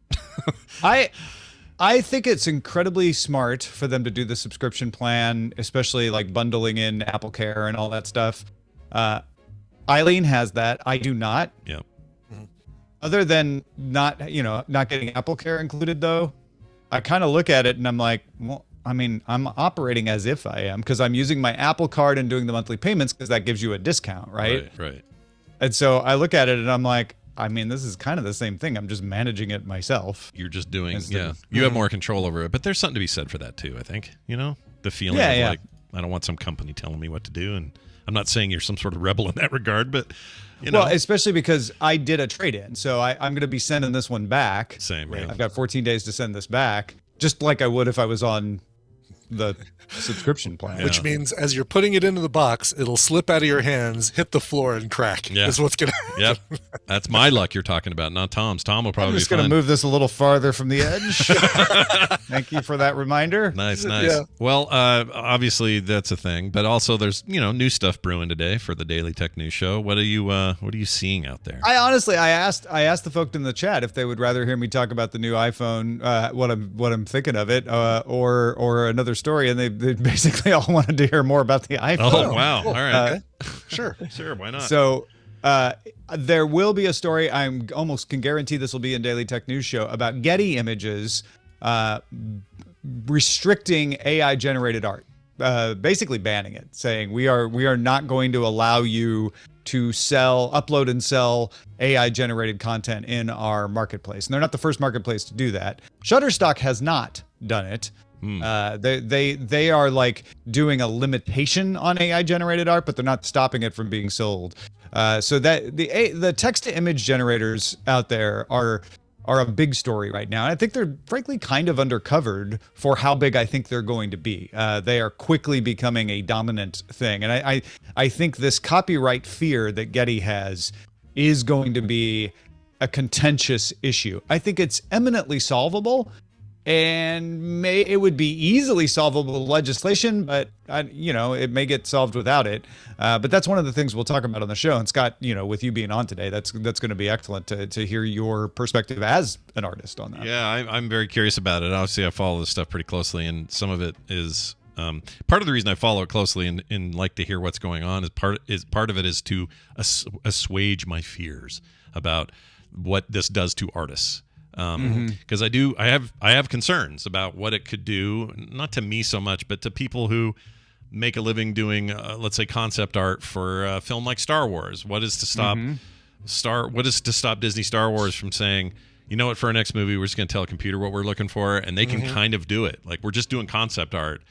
I think it's incredibly smart for them to do the subscription plan, especially like bundling in Apple Care and all that stuff. Eileen has that. I do not. Yeah. Other than not getting Apple Care included, though, I kind of look at it and I'm like, well, I mean, I'm operating as if I am because I'm using my Apple card and doing the monthly payments because that gives you a discount, right? Right. And so I look at it and I'm like, I mean, this is kind of the same thing. I'm just managing it myself. You're just doing, you have more control over it. But there's something to be said for that, too, I think. The feeling of like, I don't want some company telling me what to do. And I'm not saying you're some sort of rebel in that regard, but, Well, especially because I did a trade-in. So I'm going to be sending this one back. Same, yeah. I've got 14 days to send this back, just like I would if I was on the subscription plan. Which means as you're putting it into the box, it'll slip out of your hands, hit the floor, and crack. Yeah. Is what's going to happen. Yep. That's my luck you're talking about, not Tom's. Tom will probably I'm just be going fine. to move this a little farther from the edge. Thank you for that reminder. Nice. Yeah. Well, obviously that's a thing, but also there's new stuff brewing today for the Daily Tech News Show. What are you seeing out there? I honestly, I asked the folk in the chat if they would rather hear me talk about the new iPhone, what I'm thinking of it, or another story, and they basically all wanted to hear more about the iPhone. Oh wow! Cool. All right, sure, why not? So there will be a story. I'm almost can guarantee this will be in Daily Tech News Show about Getty Images restricting AI generated art, basically banning it, saying we are not going to allow you to upload and sell AI generated content in our marketplace. And they're not the first marketplace to do that. Shutterstock has not done it. They are like doing a limitation on AI generated art, but they're not stopping it from being sold. So that the text to image generators out there are a big story right now. And I think they're frankly kind of undercovered for how big I think they're going to be. They are quickly becoming a dominant thing. And I think this copyright fear that Getty has is going to be a contentious issue. I think it's eminently solvable. And it would be easily solvable with legislation, but it may get solved without it. But that's one of the things we'll talk about on the show. And Scott, with you being on today, that's going to be excellent to hear your perspective as an artist on that. Yeah, I'm very curious about it. Obviously, I follow this stuff pretty closely, and some of it is part of the reason I follow it closely and like to hear what's going on is part of it is to assuage my fears about what this does to artists. Because I have concerns about what it could do, not to me so much, but to people who make a living doing, let's say, concept art for a film like Star Wars. What is to stop Disney Star Wars from saying, you know what, for our next movie, we're just going to tell a computer what we're looking for, and they can kind of do it. Like, we're just doing concept art,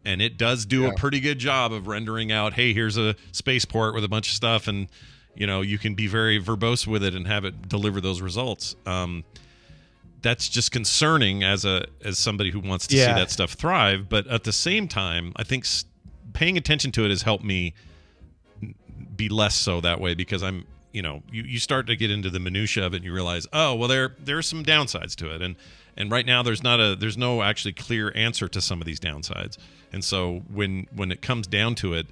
and it does do a pretty good job of rendering out, hey, here's a spaceport with a bunch of stuff, and you can be very verbose with it and have it deliver those results. That's just concerning as somebody who wants to see that stuff thrive. But at the same time, I think paying attention to it has helped me be less so that way, because you start to get into the minutia of it and you realize, oh, well, there are some downsides to it. And right now there's no actually clear answer to some of these downsides. And so when it comes down to it,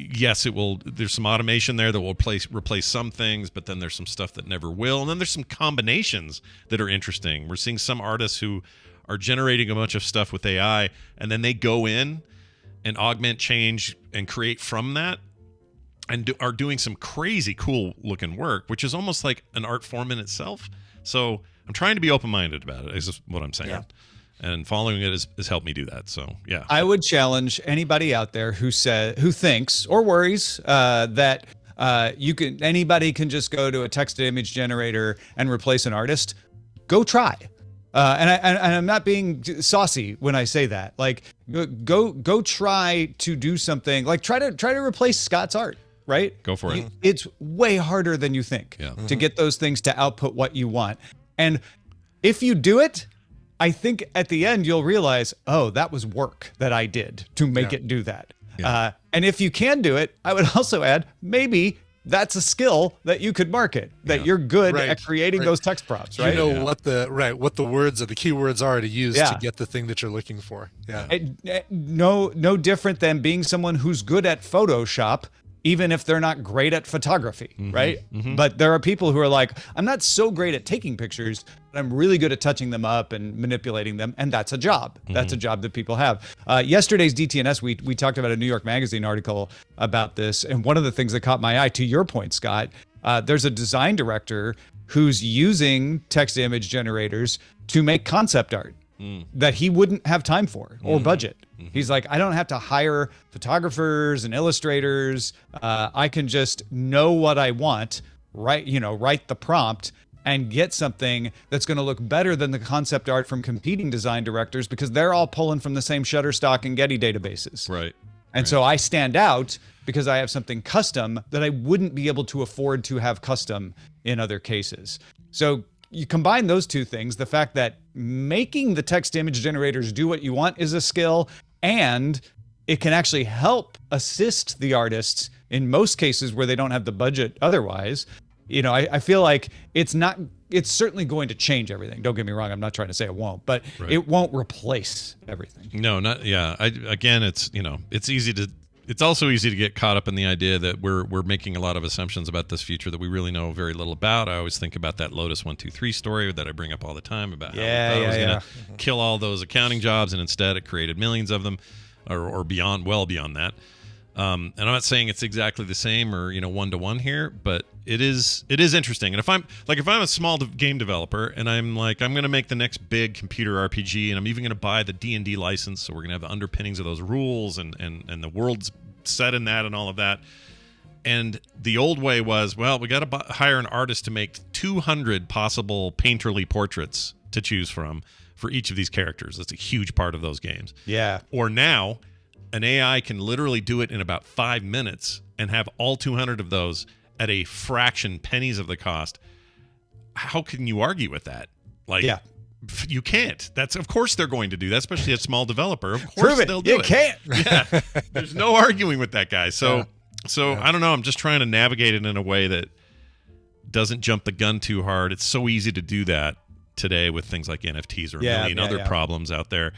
yes, there's some automation there that will replace some things, but then there's some stuff that never will. And then there's some combinations that are interesting. We're seeing some artists who are generating a bunch of stuff with AI, and then they go in and augment, change, and create from that, and are doing some crazy cool looking work, which is almost like an art form in itself. So I'm trying to be open-minded about it, is what I'm saying. and following it has helped me do that. So yeah, I would challenge anybody out there who thinks or worries that anybody can just go to a text-to-image generator and replace an artist. Go try. And I'm not being saucy when I say that. Like, go try to do something. Like, try to replace Scott's art. Right? Go for it. It's way harder than you think to get those things to output what you want. And if you do it, I think at the end you'll realize, oh, that was work that I did to make it do that. Yeah. And if you can do it, I would also add, maybe that's a skill that you could market, that you're good at creating those text prompts, right? You know what the words or the keywords are to use to get the thing that you're looking for. Yeah. No different than being someone who's good at Photoshop, even if they're not great at photography, right? But there are people who are like, I'm not so great at taking pictures, but I'm really good at touching them up and manipulating them, and that's a job. That's a job that people have. Yesterday's DTNS, we talked about a New York Magazine article about this, and one of the things that caught my eye, to your point, Scott, there's a design director who's using text-to-image generators to make concept art that he wouldn't have time for or budget. He's like, I don't have to hire photographers and illustrators. I can just know what I want, write the prompt and get something that's going to look better than the concept art from competing design directors because they're all pulling from the same Shutterstock and Getty databases. Right. And so I stand out because I have something custom that I wouldn't be able to afford to have custom in other cases. So you combine those two things, the fact that making the text image generators do what you want is a skill, and it can actually help assist the artists in most cases where they don't have the budget otherwise. I feel like it's certainly going to change everything. Don't get me wrong. I'm not trying to say it won't, but it won't replace everything. No, not, yeah. It's also easy to get caught up in the idea that we're making a lot of assumptions about this future that we really know very little about. I always think about that Lotus 123 story that I bring up all the time about how it was going to kill all those accounting jobs, and instead it created millions of them, or beyond, well beyond that. And I'm not saying it's exactly the same or one-to-one here, but it is interesting. And if I'm a small game developer and I'm going to make the next big computer RPG, and I'm even going to buy the D&D license, so we're going to have the underpinnings of those rules and the world's set in that and all of that. And the old way was, well, we got to hire an artist to make 200 possible painterly portraits to choose from for each of these characters. That's a huge part of those games. Yeah. Or now, an AI can literally do it in about 5 minutes and have all 200 of those at a fraction, pennies of the cost. How can you argue with that? You can't. Of course they're going to do that, especially a small developer. Of course they'll do it. You can't. Yeah. There's no arguing with that guy. So I don't know. I'm just trying to navigate it in a way that doesn't jump the gun too hard. It's so easy to do that today with things like NFTs or a million other problems out there.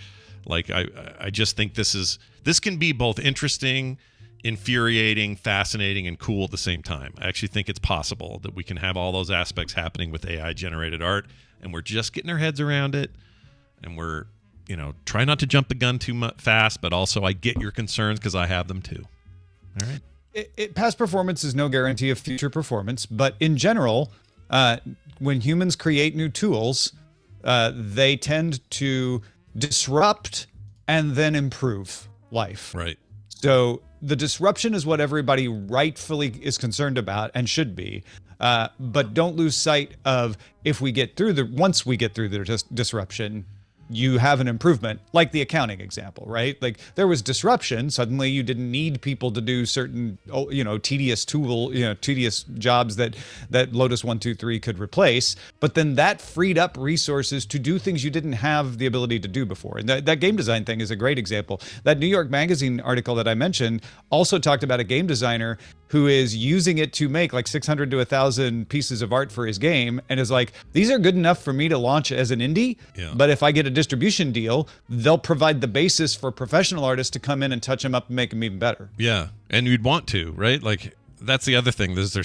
I just think this can be both interesting, infuriating, fascinating, and cool at the same time. I actually think it's possible that we can have all those aspects happening with AI generated art, and we're just getting our heads around it, and we're try not to jump the gun too fast, but also I get your concerns because I have them too. All right. Past performance is no guarantee of future performance, but in general, when humans create new tools, they tend to disrupt and then improve life. Right. So the disruption is what everybody rightfully is concerned about and should be. But don't lose sight of once we get through the disruption, you have an improvement, like the accounting example, right? Like there was disruption. Suddenly you didn't need people to do certain, tedious jobs that Lotus 123 could replace. But then that freed up resources to do things you didn't have the ability to do before. And that game design thing is a great example. That New York Magazine article that I mentioned also talked about a game designer who is using it to make like 600 to 1,000 pieces of art for his game, and is like, these are good enough for me to launch as an indie, but if I get a distribution deal, they'll provide the basis for professional artists to come in and touch them up and make them even better. Yeah, and you'd want to, right? Like that's the other thing. There's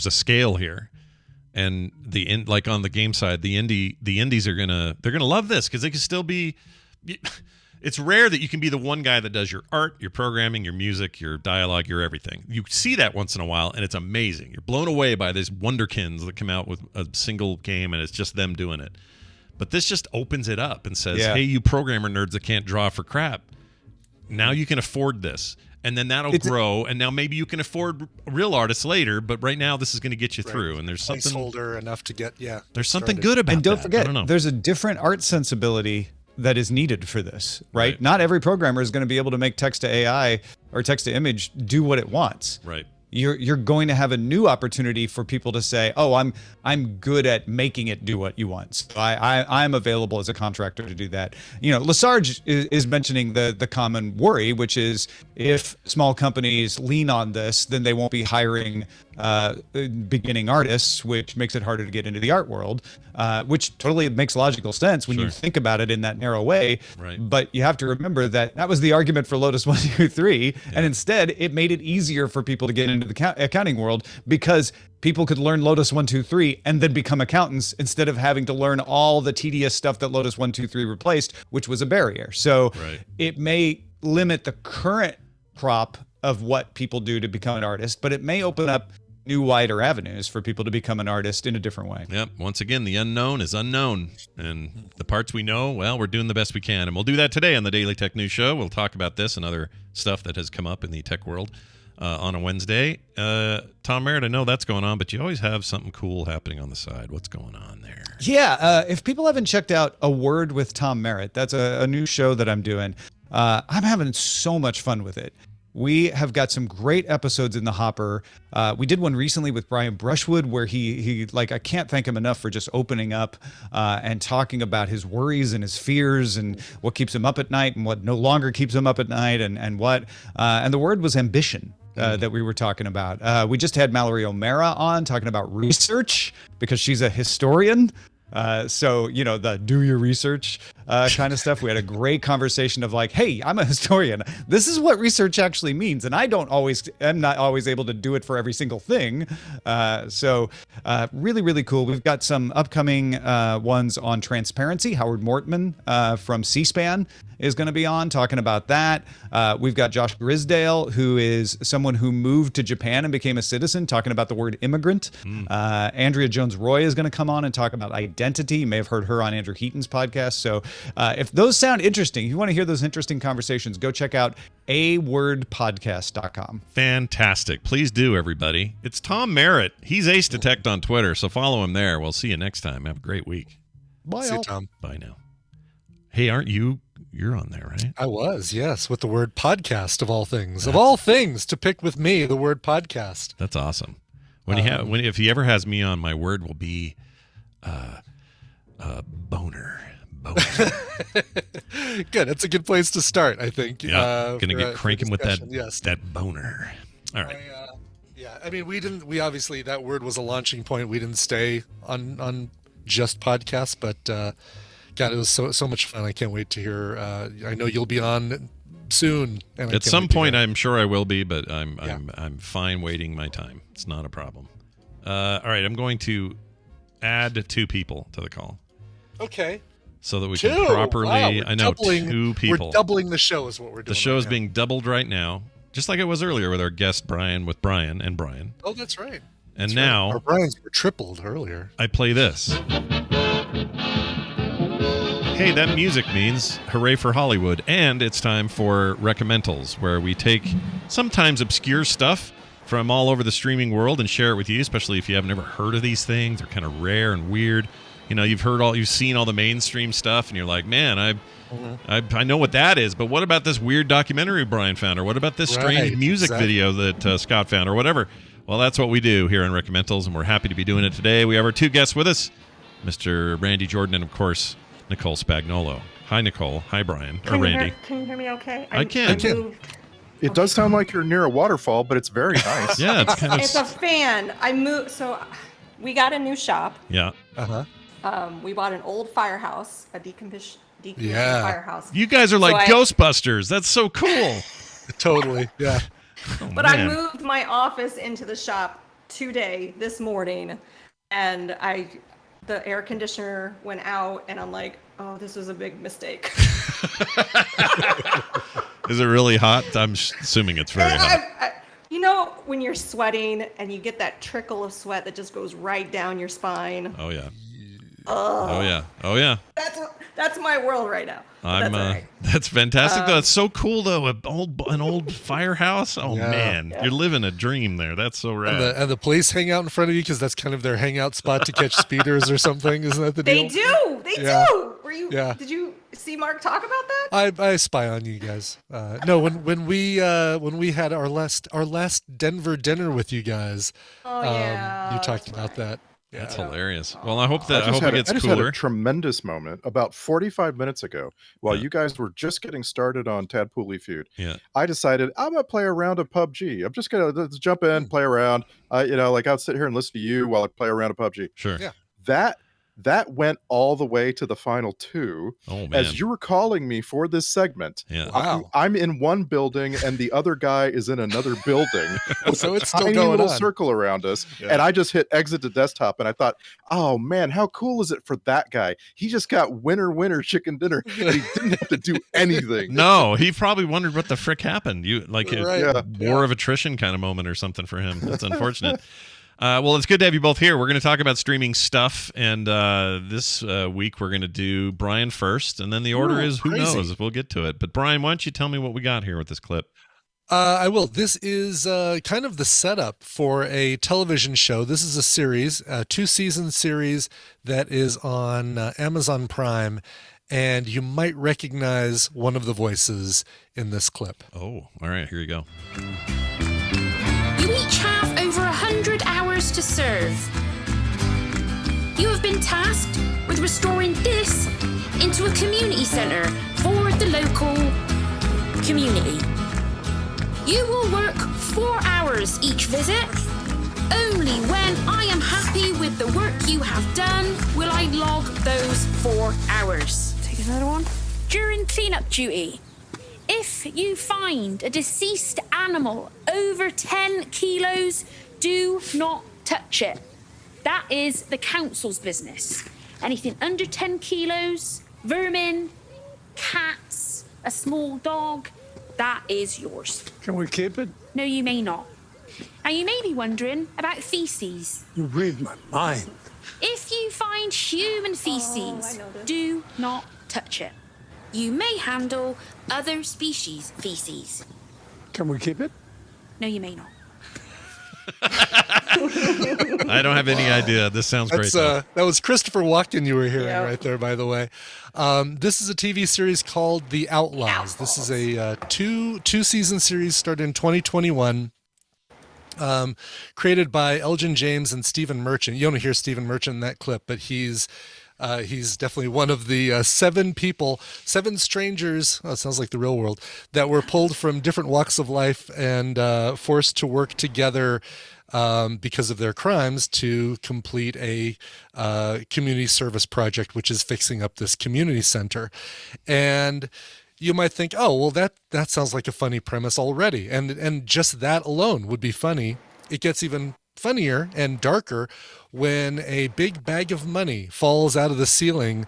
a scale here, and on the game side, the indies are they're gonna love this because they can still be. It's rare that you can be the one guy that does your art, your programming, your music, your dialogue, your everything. You see that once in a while, and it's amazing. You're blown away by these wonderkins that come out with a single game, and it's just them doing it. But this just opens it up and says, Yeah. hey, you programmer nerds that can't draw for crap, now you can afford this. And then that'll grow, and now maybe you can afford real artists later. But right now, this is going to get you through. And there's something placeholder enough to get There's something good about And don't that. forget, I don't know. there's a different art sensibility that is needed for this, right? Right. Not every programmer is going to be able to make text to AI or text to image do what it wants. Right. You're going to have a new opportunity for people to say, oh, I'm good at making it do what you want. So I'm available as a contractor to do that. You know, Lesarge is mentioning the common worry, which is if small companies lean on this, then they won't be hiring beginning artists, which makes it harder to get into the art world, which totally makes logical sense when you think about it in that narrow way. Right. But you have to remember that was the argument for Lotus 1, 2, 3. And instead, it made it easier for people to get into the accounting world because people could learn Lotus 1, 2, 3 and then become accountants instead of having to learn all the tedious stuff that Lotus 1, 2, 3 replaced, which was a barrier. So it may limit the current crop of what people do to become an artist, but it may open up new, wider avenues for people to become an artist in a different way. Yep. Once again, the unknown is unknown. And the parts we know, well, we're doing the best we can. And we'll do that today on the Daily Tech News Show. We'll talk about this and other stuff that has come up in the tech world on a Wednesday. Tom Merritt, I know that's going on, but you always have something cool happening on the side. What's going on there? Yeah. If people haven't checked out A Word with Tom Merritt, that's a new show that I'm doing. I'm having so much fun with it. We have got some great episodes in the hopper. We did one recently with Brian Brushwood where he I can't thank him enough for just opening up and talking about his worries and his fears and what keeps him up at night and what no longer keeps him up at night and what. And the word was ambition. That we were talking about. We just had Mallory O'Mara on talking about research because she's a historian. So, you know, the do your research kind of stuff. We had a great conversation of like, hey, I'm a historian. This is what research actually means. And I'm not always able to do it for every single thing. So really, really cool. We've got some upcoming ones on transparency. Howard Mortman from C-SPAN is going to be on talking about that. We've got Josh Grisdale, who is someone who moved to Japan and became a citizen, talking about the word immigrant. Andrea Jones-Roy is going to come on and talk about identity. You may have heard her on Andrew Heaton's podcast. So if those sound interesting, if you want to hear those interesting conversations, go check out awordpodcast.com. Fantastic. Please do, everybody. It's Tom Merritt. He's Ace Detect on Twitter, so follow him there. We'll see you next time. Have a great week. Bye, See you, Tom. Bye now. Hey, aren't you? You're on there, right? I was, yes, with the word podcast of all things. Of all things to pick with me, the word podcast. That's awesome. If he ever has me on, my word will be boner. Good. That's a good place to start, I think. Yeah, gonna get cranking with that yes. that boner. All right. I mean, we obviously that word was a launching point. We didn't stay on just podcasts, but God, it was so much fun. I can't wait to hear. I know you'll be on soon. And At some point, I'm sure I will be, but I'm fine waiting my time. It's not a problem. All right, I'm going to add 2 people to the call. Okay. So that we can properly. Wow, I know 2 people. We're doubling the show, is what we're doing. The show is right being doubled right now, just like it was earlier with our guest Brian and Brian. Oh, that's right. And now our Brian's were tripled earlier. I play this. Hey, that music means hooray for Hollywood, and it's time for Recommentals, where we take sometimes obscure stuff from all over the streaming world and share it with you, especially if you haven't ever heard of these things. They're kind of rare and weird. You know, you've seen all the mainstream stuff, and you're like, man, I know what that is, but what about this weird documentary Brian found, or what about this strange music video that Scott found, or whatever? Well, that's what we do here on Recommentals, and we're happy to be doing it today. We have our 2 guests with us, Mr. Randy Jordan and, of course, Nicole Spagnolo. Hi, Nicole. Hi, Brian. Or Randy. Can you hear me okay? I can. It does sound like you're near a waterfall, but it's very nice. Yeah, it's kind of... It's a fan. I moved, so we got a new shop. Yeah. We bought an old firehouse, a decommissioned firehouse. You guys are like Ghostbusters. That's so cool. Totally, yeah. But I moved my office into the shop today, this morning, and the air conditioner went out, and I'm like, oh, this was a big mistake. Is it really hot? I'm assuming it's very hot. You know, when you're sweating and you get that trickle of sweat that just goes right down your spine. Oh, yeah. Oh yeah. Oh yeah. That's my world right now. That's fantastic though. It's so cool though. An old firehouse. Oh man, you're living a dream there. That's so rad. And the police hang out in front of you because that's kind of their hangout spot to catch speeders or something. Isn't that the deal? They do. Were you? Yeah. Did you see Mark talk about that? I spy on you guys. No, when we had our last Denver dinner with you guys, you talked about that. Yeah. That's hilarious. Well, I hope it gets I just cooler. had a tremendous moment about 45 minutes ago while you guys were just getting started on Tadpooley Feud. Yeah. I decided I'm going to play a round of PUBG. I'm just going to jump in, play around. I'll sit here and listen to you while I play a round of PUBG. Sure. Yeah. That went all the way to the final two. Oh, man. As you were calling me for this segment. Yeah. Wow. I'm in one building and the other guy is in another building. So it's a still tiny going little on. circle around us. Yeah. And I just hit exit to desktop and I thought, oh man, how cool is it for that guy? He just got winner chicken dinner and he didn't have to do anything. No, he probably wondered what the frick happened. A Right. war of attrition kind of moment or something for him. That's unfortunate. Well, it's good to have you both here. We're going to talk about streaming stuff, and this week we're going to do Brian first, and then the order is who crazy. knows. We'll get to it. But Brian, why don't you tell me what we got here with this clip? I will. This is kind of the setup for a television show. This is a series, a 2-season series that is on Amazon Prime, and you might recognize one of the voices in this clip. Oh, all right. Here you go. You each have over 100 hours to serve. You have been tasked with restoring this into a community centre for the local community. You will work 4 hours each visit. Only when I am happy with the work you have done will I log those 4 hours. Take another one. During cleanup duty, if you find a deceased animal over 10 kilos, do not touch it. That is the council's business. Anything under 10 kilos, vermin, cats, a small dog, that is yours. Can we keep it? No, you may not. Now, you may be wondering about feces. You read my mind. If you find human feces, do not touch it. You may handle other species' feces. Can we keep it? No, you may not. I don't have any idea. This sounds great. That was Christopher Walken you were hearing right there, by the way. This is a TV series called The Outlaws. This is a two-season series started in 2021. Created by Elgin James and Stephen Merchant. You don't hear Stephen Merchant in that clip, but he's definitely one of the 7 strangers, it sounds like the real world, that were pulled from different walks of life and forced to work together because of their crimes to complete a community service project, which is fixing up this community center. And you might think, oh, well, that sounds like a funny premise already. And just that alone would be funny. It gets even funnier and darker when a big bag of money falls out of the ceiling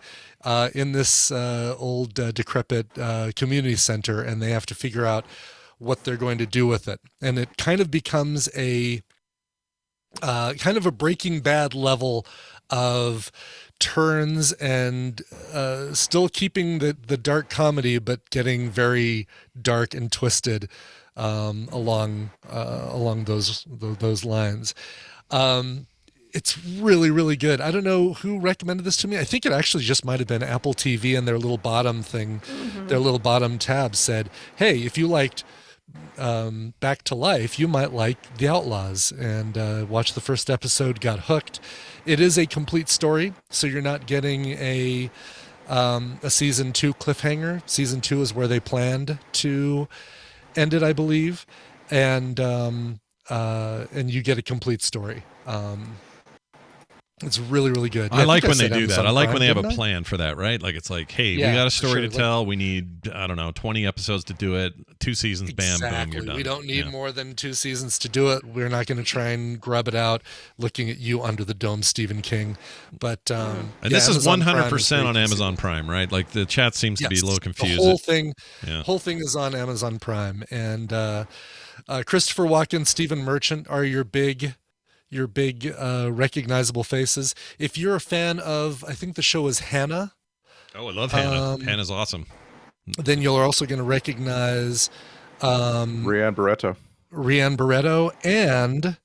in this old decrepit community center, and they have to figure out what they're going to do with it. And it kind of becomes a kind of a Breaking Bad level of turns and still keeping the dark comedy, but getting very dark and twisted along those lines. It's really, really good. I don't know who recommended this to me. I think it actually just might have been Apple TV, and their little bottom thing, their little bottom tab said, hey, if you liked Back to Life, you might like The Outlaws, and watched the first episode, got hooked. It is a complete story, so you're not getting a season 2 cliffhanger. Season 2 is where they planned to end it, I believe, and you get a complete story. It's really, really good. I like when they do Amazon that. I like when they have a Prime, plan for that, right? Like it's like, hey, Yeah, we got a for story sure. to tell. We need, 20 episodes to do it. 2 seasons, bam, boom, you're done. We don't need Yeah. more than 2 seasons to do it. We're not going to try and grub it out looking at you under the dome, Stephen King. But And this is Amazon Prime 100% on great to Amazon see. Prime, right? Like the chat seems to be a little confused. The whole thing, Yeah. whole thing is on Amazon Prime. And Christopher Walken, Stephen Merchant are your big big recognizable faces. If you're a fan of, I think the show is Hannah. Oh, I love Hannah. Hannah's awesome. Then you're also going to recognize Rianne Barretto and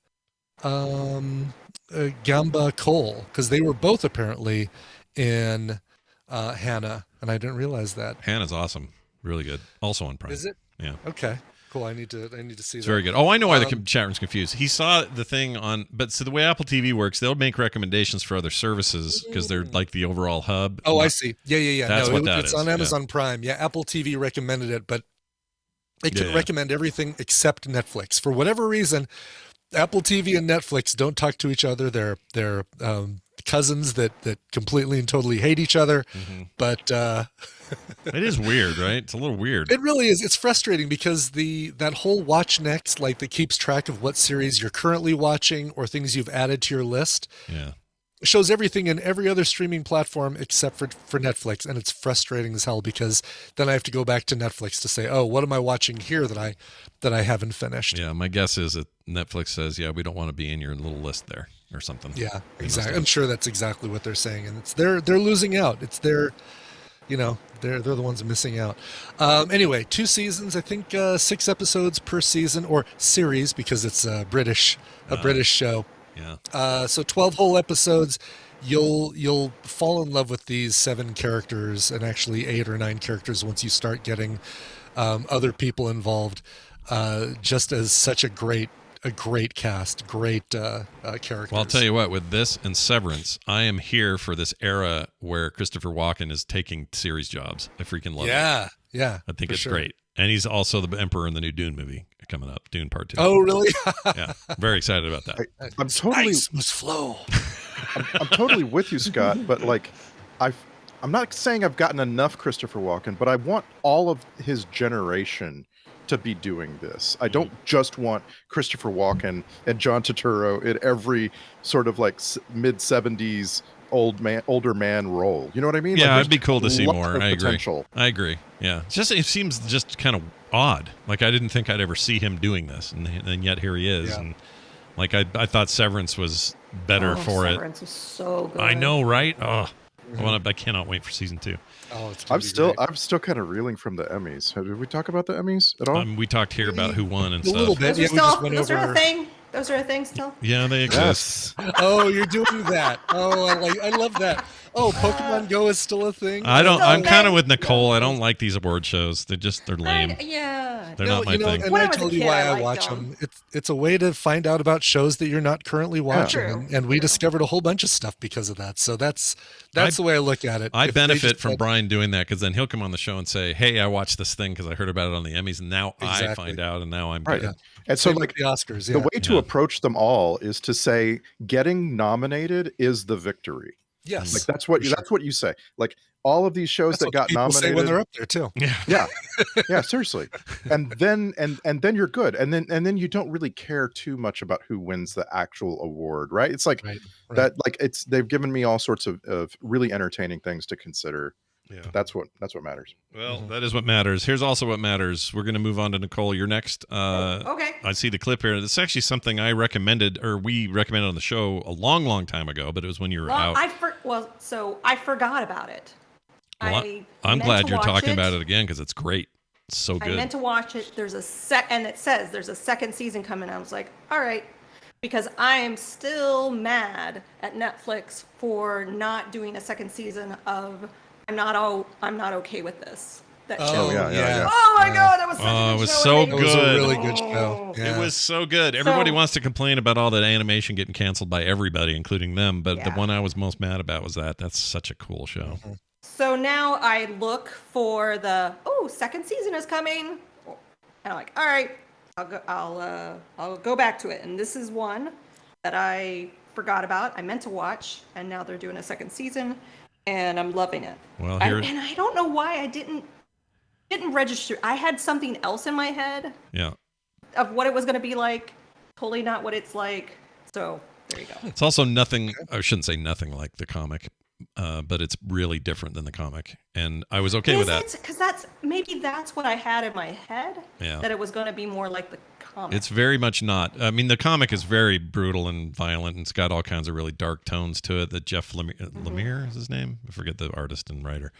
Gamba Cole, because they were both apparently in Hannah, and I didn't realize that. Hannah's awesome. Really good. Also on Prime. Is it? Yeah. Okay. Cool. I need to see It's that. very good. Oh, I know why the chat room's confused. He saw the thing on, but so the way Apple TV works, they'll make recommendations for other services because they're like the overall hub. Oh, I see. Yeah. That's what that it's is. on Amazon Prime. Yeah, Apple TV recommended it, but it can recommend everything except Netflix. For whatever reason, Apple TV and Netflix don't talk to each other. They're cousins that completely and totally hate each other. But it is weird, right? It's a little weird. It really is. It's frustrating because that whole watch next, like that keeps track of what series you're currently watching or things you've added to your list. Yeah. Shows everything in every other streaming platform except for Netflix, and it's frustrating as hell because then I have to go back to Netflix to say, oh, what am I watching here that I haven't finished? Yeah, my guess is that Netflix says, yeah, we don't want to be in your little list there or something. Yeah, exactly. I'm sure that's exactly what they're saying, and it's they're losing out. It's they're the ones missing out. Anyway, 2 seasons, I think 6 episodes per season or series because it's a British show. Yeah. So 12 whole episodes. You'll fall in love with these 7 characters and actually 8 or 9 characters once you start getting other people involved. Just as such a great cast, great characters. Well, I'll tell you what, with this and Severance, I am here for this era where Christopher Walken is taking series jobs. I freaking love it. Yeah. I think it's great. And he's also the Emperor in the new Dune movie coming up, Dune Part 2. Oh, really? Yeah. Very excited about that. I'm totally must flow. I'm totally with you, Scott, but like I'm not saying I've gotten enough Christopher Walken, but I want all of his generation to be doing this. I don't just want Christopher Walken and John Turturro in every sort of like mid-70s older man role. You know what I mean? Yeah, like, it'd be cool to see more. I agree. Potential. I agree. Yeah. It seems just kind of odd. Like I didn't think I'd ever see him doing this, and yet here he is. Yeah. And like I thought Severance was better for it. Severance was so good. I know, right? Oh, I cannot wait for season 2. Oh, it's I'm still kind of reeling from the Emmys. Did we talk about the Emmys at all? We talked here about who won and a stuff. little bit. Those are a thing. Those are a thing still. Yeah, they exist. Yes. Oh, you're doing that. Oh, I love that. Oh, Pokemon Go is still a thing. I'm kind of with Nicole. I don't like these award shows. They're lame. Yeah. They're not my thing. And I told you why I watch them. It's a way to find out about shows that you're not currently watching, and we discovered a whole bunch of stuff because of that. So that's the way I look at it. I benefit from Brian doing that because then he'll come on the show and say, "Hey, I watched this thing because I heard about it on the Emmys, and now I find out, and now I'm good." Yeah. And so, like the Oscars, the way to approach them all is to say getting nominated is the victory. Yes, like that's what you say. Like all of these shows that got nominated say when they're up there too. Yeah, seriously. And then you're good. And then you don't really care too much about who wins the actual award, right? It's like that. Like they've given me all sorts of really entertaining things to consider. Yeah, that's what matters. Well, that is what matters. Here's also what matters. We're going to move on to Nicole. You're next. Okay. I see the clip here. It's actually something I recommended, or we recommended on the show a long, long time ago, but it was when you were out. So I forgot about it. Well, I'm glad you're talking about it again because it's great. It's so good. I meant to watch it. There's and it says there's a second season coming. I was like, all right, because I am still mad at Netflix for not doing a second season of I'm not okay with this. That show. Yeah. Oh my god, that was such a good it was show. so good. It was a really good show. It was so good. Everybody wants to complain about all that animation getting canceled by everybody, including them. But the one I was most mad about was that. That's such a cool show. So now I look for the second season is coming, and I'm like, all right, I'll go back to it. And this is one that I forgot about. I meant to watch, and now they're doing a second season. And I'm loving it. Well, and I don't know why I didn't register. I had something else in my head. Yeah. Of what it was going to be like. Totally not what it's like. So there you go. It's also nothing. I shouldn't say nothing like the comic, but it's really different than the comic, and I was okay with that. Because that's what I had in my head. Yeah. That it was going to be more like the comic. It's very much not. I mean, the comic is very brutal and violent, and it's got all kinds of really dark tones to it. That Jeff Lemire is his name. I forget the artist and writer.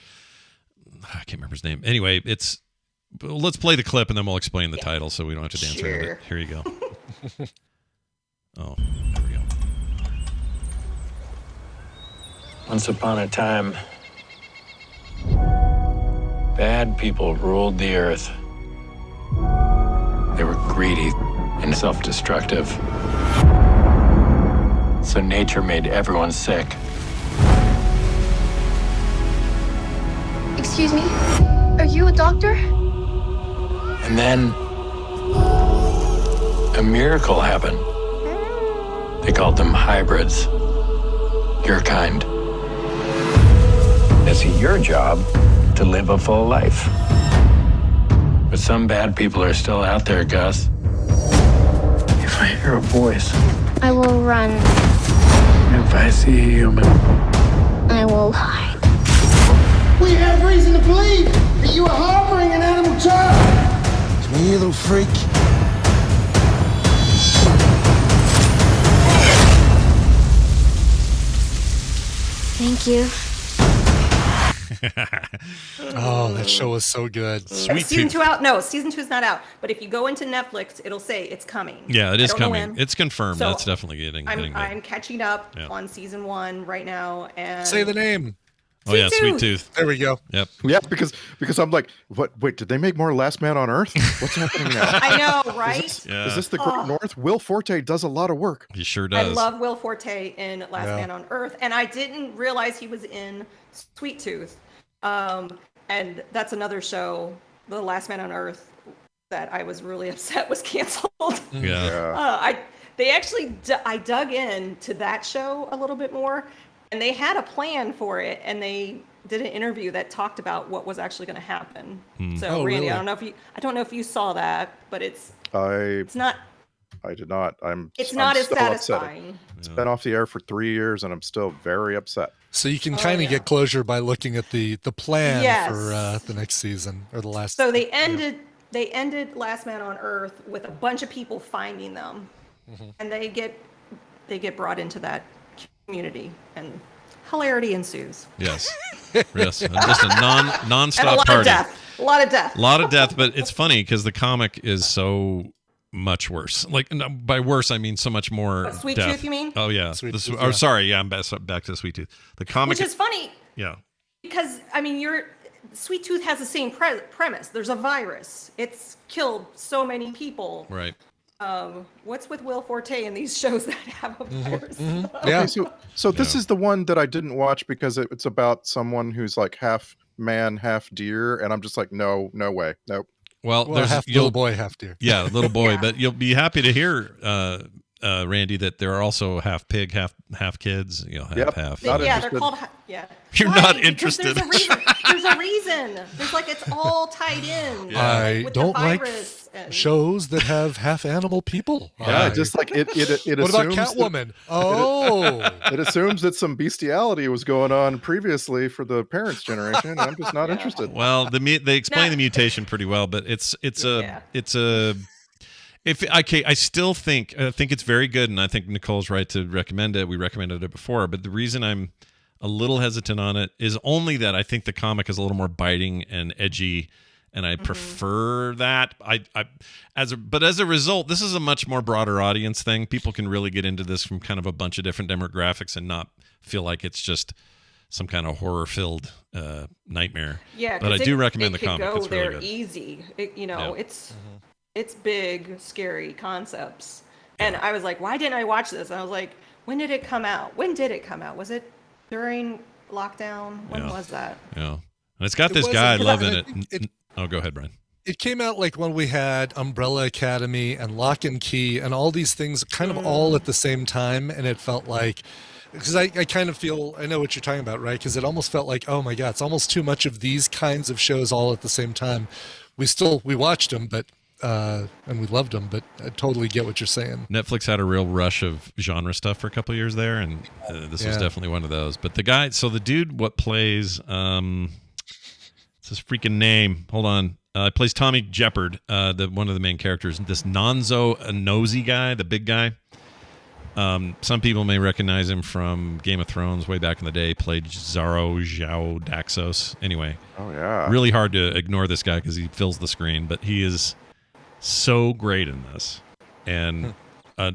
I can't remember his name. Anyway, let's play the clip and then we'll explain the title so we don't have to dance around it. Here you go. Oh, there we go. Once upon a time, bad people ruled the earth. They were greedy and self-destructive. So nature made everyone sick. Excuse me? Are you a doctor? And then a miracle happened. They called them hybrids. Your kind. It's your job to live a full life. But some bad people are still out there, Gus. If I hear a voice, I will run. if I see a human, I will hide. We have reason to believe that you are harboring an animal child. Come here, little freak. Thank you. Oh, that show was so good. Season 2 out? No, season 2 is not out. But if you go into Netflix, it'll say it's coming. Yeah, it is I don't know coming. when. It's confirmed. So That's definitely getting I'm catching up Yeah. on season 1 right now. And Say the name. Oh yeah, Sweet Sweet Tooth. Tooth. There we go. Yep. Yeah, because I'm like, what? Wait, did they make more Last Man on Earth? What's happening now? I know, right? Is this the Great North? Will Forte does a lot of work. He sure I does. love Will Forte in Last Yeah. Man on Earth, and I didn't realize he was in Sweet Tooth. And that's another show, The Last Man on Earth, that I was really upset was canceled. Yeah. I dug into that show a little bit more, and they had a plan for it, and they did an interview that talked about what was actually going to happen. So, Oh, Randy, really? I don't know if you saw that, but it's not. I did not. It's I'm not as still satisfying. upset. It's been off the air for 3 years, and I'm still very upset. So you can kind of get closure by looking at the plan Yes. for the next season or the last. So they ended Last Man on Earth with a bunch of people finding them, and they get brought into that community, and hilarity ensues. Yes. Yes. And just a non-stop And a lot party. of death. A lot of death. A lot of death, but it's funny because the comic is so much worse. Like by worse, I mean so much more. Sweet death. Tooth, you mean? Oh yeah. Sweet This- Tooth, oh, yeah. sorry. Yeah, I'm back to Sweet Tooth. The comic. Which is funny Yeah. because I mean, Sweet Tooth has the same premise. There's a virus. It's killed so many people. Right. What's with Will Forte in these shows that have a virus? Okay, so this is the one that I didn't watch because it's about someone who's like half man, half deer, and I'm just like, no way, nope. Well, Well, there's half little boy, half deer. Yeah, little boy. But you'll be happy to hear, Randy, that there are also half pig, half kids. You know, half. They're called. Yeah. You're Right, not because interested. There's a reason. There's like it's all tied in. I with don't the like virus and- shows that have half animal people. Yeah, just like it What about assumes Catwoman? that- Oh. it assumes that some bestiality was going on previously for the parents' generation, and I'm just not interested. Well, they explain the mutation pretty well, but it's a. I still think it's very good, and I think Nicole's right to recommend it. We recommended it before, but the reason I'm a little hesitant on it is only that I think the comic is a little more biting and edgy, and I prefer that. As a result, this is a much more broader audience thing. People can really get into this from kind of a bunch of different demographics and not feel like it's just some kind of horror-filled nightmare. Yeah, but I 'cause do recommend it the comic. Could go It's really there good. easy. It's big, scary concepts. And I was like, why didn't I watch this? And I was like, when did it come out? When did it come out? Was it during lockdown? When was that? Yeah, and it's got It this wasn't, guy because loving I it. think Oh, go ahead, Brian. It came out like when we had Umbrella Academy and Lock and Key and all these things kind of all at the same time. And it felt like, because I kind of feel, I know what you're talking about, right? Because it almost felt like, oh my God, it's almost too much of these kinds of shows all at the same time. We watched them, but and we loved them, but I totally get what you're saying. Netflix had a real rush of genre stuff for a couple of years there, and this was definitely one of those. But the dude, what plays, it's his freaking name. Hold on. Plays Tommy Jeopard, one of the main characters. This Nonzo Nosy guy, the big guy. Some people may recognize him from Game of Thrones way back in the day. Played Zaro Zhao Daxos. Anyway, really hard to ignore this guy because he fills the screen, but he is so great in this and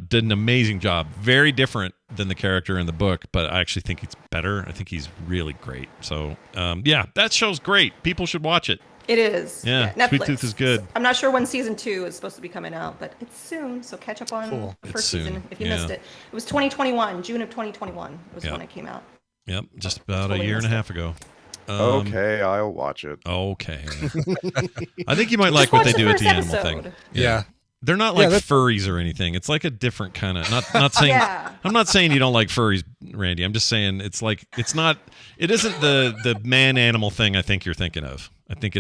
did an amazing job. Very different than the character in the book, but I actually think he's better. I think he's really great. So, that show's great. People should watch it. It is. Yeah, Netflix. Sweet Tooth is good. I'm not sure when season 2 is supposed to be coming out, but it's soon. So catch up on the first season if you missed it. It was 2021, June of 2021 was when it came out. Yep, just about a year and a half ago. Okay, I'll watch it. Okay. I think you might like what they do with the animal thing. Yeah. They're not like furries or anything. It's like a different kind of not saying I'm not saying you don't like furries, Randy. I'm just saying it isn't the man animal thing I think you're thinking of. I think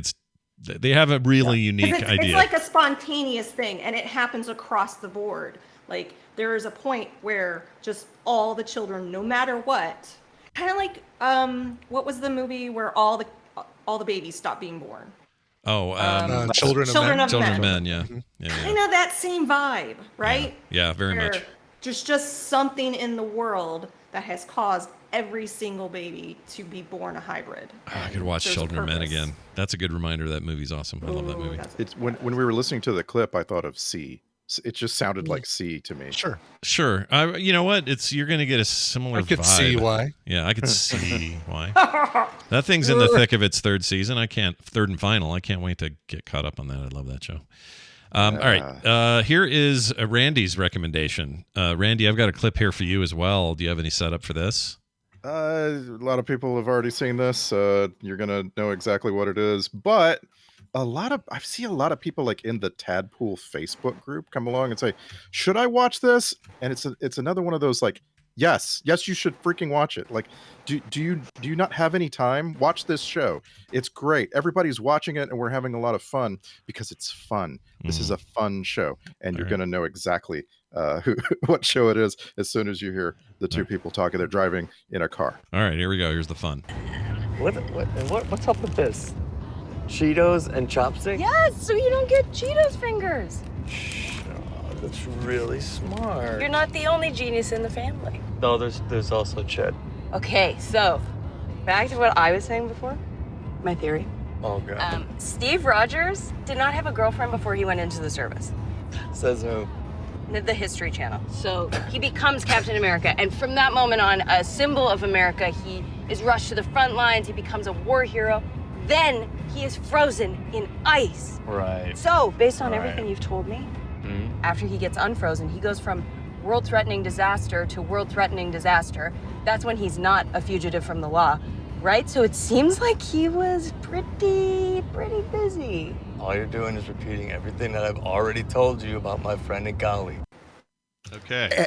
they have a really unique idea. It's like a spontaneous thing, and it happens across the board. Like there is a point where just all the children, no matter what, kind of like what was the movie where all the babies stopped being born? Children of Men. Yeah. Kind of that same vibe, right? Yeah, very much. There's just something in the world that has caused every single baby to be born a hybrid. I could watch Children of Men again. That's a good reminder. That movie's awesome. I love that movie. It's when we were listening to the clip, I thought of C. It just sounded like C to me. Sure. You know what? You're going to get a similar vibe. I could see why. Yeah, I could see why. That thing's in the thick of its third season. Third and final. I can't wait to get caught up on that. I love that show. All right. Here is Randy's recommendation. Randy, I've got a clip here for you as well. Do you have any setup for this? A lot of people have already seen this. You're going to know exactly what it is, but I see a lot of people like in the Tadpool Facebook group come along and say, should I watch this? And it's another one of those like, yes, you should freaking watch it. Like, do you not have any time? Watch this show. It's great. Everybody's watching it and we're having a lot of fun because it's fun. This is a fun show. And you're going to know exactly what show it is as soon as you hear the two people talking. They're driving in a car. All right, here we go. Here's the fun. What's up with this? Cheetos and chopsticks? Yes, so you don't get Cheetos fingers. That's really smart. You're not the only genius in the family. No, there's also Chet. Okay, so back to what I was saying before. My theory. Oh, God. Steve Rogers did not have a girlfriend before he went into the service. Says who? The History Channel. So he becomes Captain America, and from that moment on, a symbol of America, he is rushed to the front lines, he becomes a war hero. Then he is frozen in ice. Right. So, based on everything you've told me, after he gets unfrozen, he goes from world-threatening disaster to world-threatening disaster. That's when he's not a fugitive from the law, right? So it seems like he was pretty busy. All you're doing is repeating everything that I've already told you about my friend and colleague. Okay.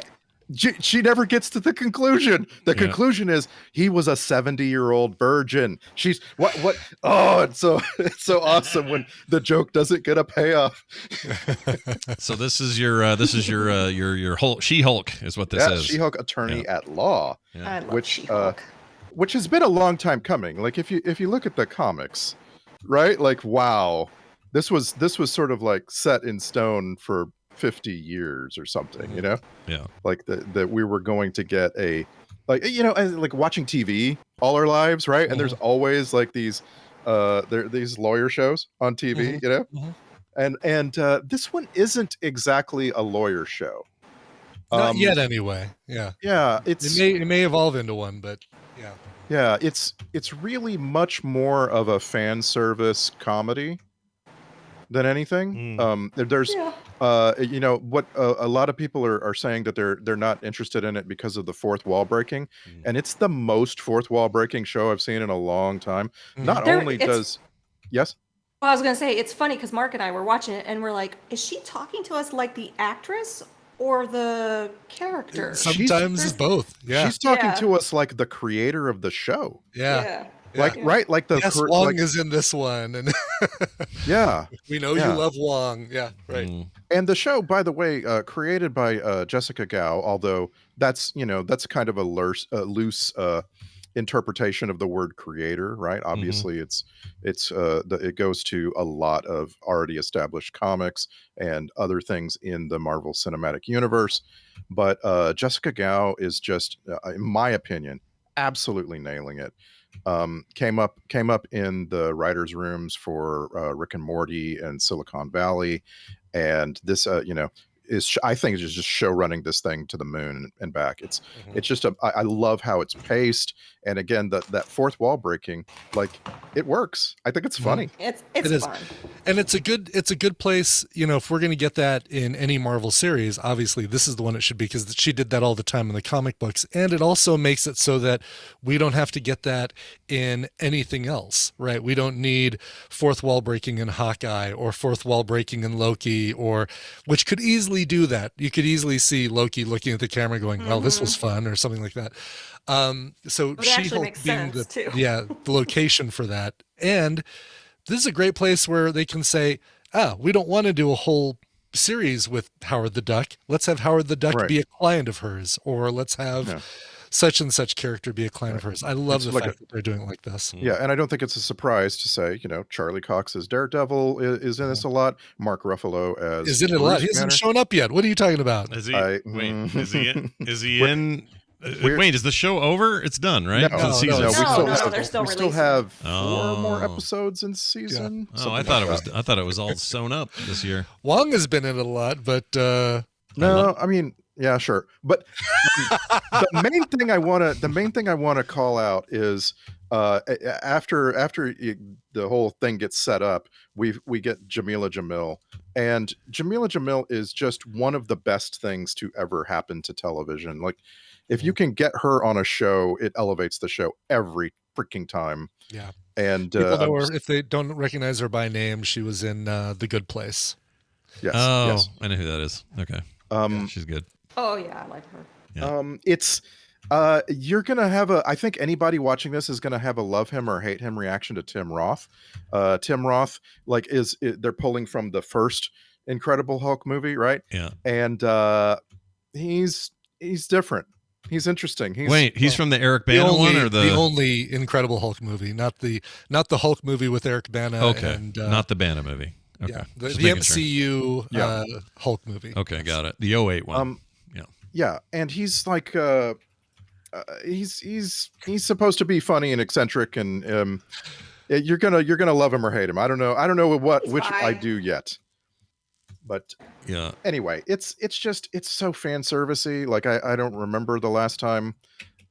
She never gets to the conclusion. The conclusion is he was a 70-year-old virgin. She's what? Oh, it's so awesome when the joke doesn't get a payoff. So this is your She-Hulk is what this is. She-Hulk attorney at law, I love which She-Hulk. Which has been a long time coming. Like if you look at the comics, right? Like wow, this was sort of like set in stone for 50 years or something, you know? Yeah. Like that we were going to get like watching TV all our lives, right? And there's always like these lawyer shows on TV, you know? And this one isn't exactly a lawyer show. Not yet anyway. Yeah. Yeah, it may evolve into one, but yeah. Yeah, it's really much more of a fan service comedy than anything. There's what a lot of people are saying that they're not interested in it because of the fourth wall breaking, and it's the most fourth wall breaking show I've seen in a long time. Not only does yes. Well, I was gonna say it's funny because Mark and I were watching it and we're like, is she talking to us like the actress or the character? Sometimes it's both. Yeah, she's talking to us like the creator of the show. Yeah. Like right, like the Wong is in this one, and yeah, we know you love Wong. Yeah, right. And the show, by the way, created by Jessica Gao, although that's kind of a loose interpretation of the word creator, right? Obviously, it goes to a lot of already established comics and other things in the Marvel Cinematic Universe. But Jessica Gao is just, in my opinion, absolutely nailing it. Came up in the writers' rooms for Rick and Morty and Silicon Valley, and this, I think is just show running this thing to the moon and back. It's just I love how it's paced, and again that fourth wall breaking, like, it works. I think it's funny. It's fun. And it's a good place, if we're going to get that in any Marvel series, obviously this is the one it should be, because she did that all the time in the comic books, and it also makes it so that we don't have to get that in anything else, right? We don't need fourth wall breaking in Hawkeye or fourth wall breaking in Loki, or which could easily do that. You could easily see Loki looking at the camera going, well, this was fun, or something like that. So She-Hulk being the location for that. And this is a great place where they can say, we don't want to do a whole series with Howard the Duck. Let's have Howard the Duck be a client of hers, or let's have such and such character be a client of hers. I love the fact that they're doing it like this. Yeah, and I don't think it's a surprise to say, Charlie Cox as Daredevil is in this a lot. Mark Ruffalo as is in it a lot. He hasn't shown up yet. What are you talking about? Is he? Is he in? Wait, is the show over? It's done, right? No, they're still we still have 4 more episodes in season. Yeah. I thought it was all sewn up this year. Wong has been in it a lot, but no, I mean, yeah, sure. But the main thing I want to call out is after the whole thing gets set up, we get Jamila Jamil, and Jamila Jamil is just one of the best things to ever happen to television. Like, if you can get her on a show, it elevates the show every freaking time. Yeah. And people know her, if they don't recognize her by name, she was in The Good Place. Yes. Oh, yes. I know who that is. Okay. She's good. Oh yeah, I like her. Yeah. It's you're gonna have I think anybody watching this is gonna have a love him or hate him reaction to Tim Roth. Tim Roth, like, they're pulling from the first Incredible Hulk movie, right? Yeah. And he's different. He's interesting. He's from the Eric Bana one, or the only Incredible Hulk movie, not the Hulk movie with Eric Bana. Okay, and, not the Bana movie. Okay, yeah, the MCU Hulk movie. Okay, got it. The 08 one. Yeah, and he's like he's supposed to be funny and eccentric, and you're gonna love him or hate him. I don't know which I do yet. But yeah, anyway, it's so fan servicey. Like, I don't remember the last time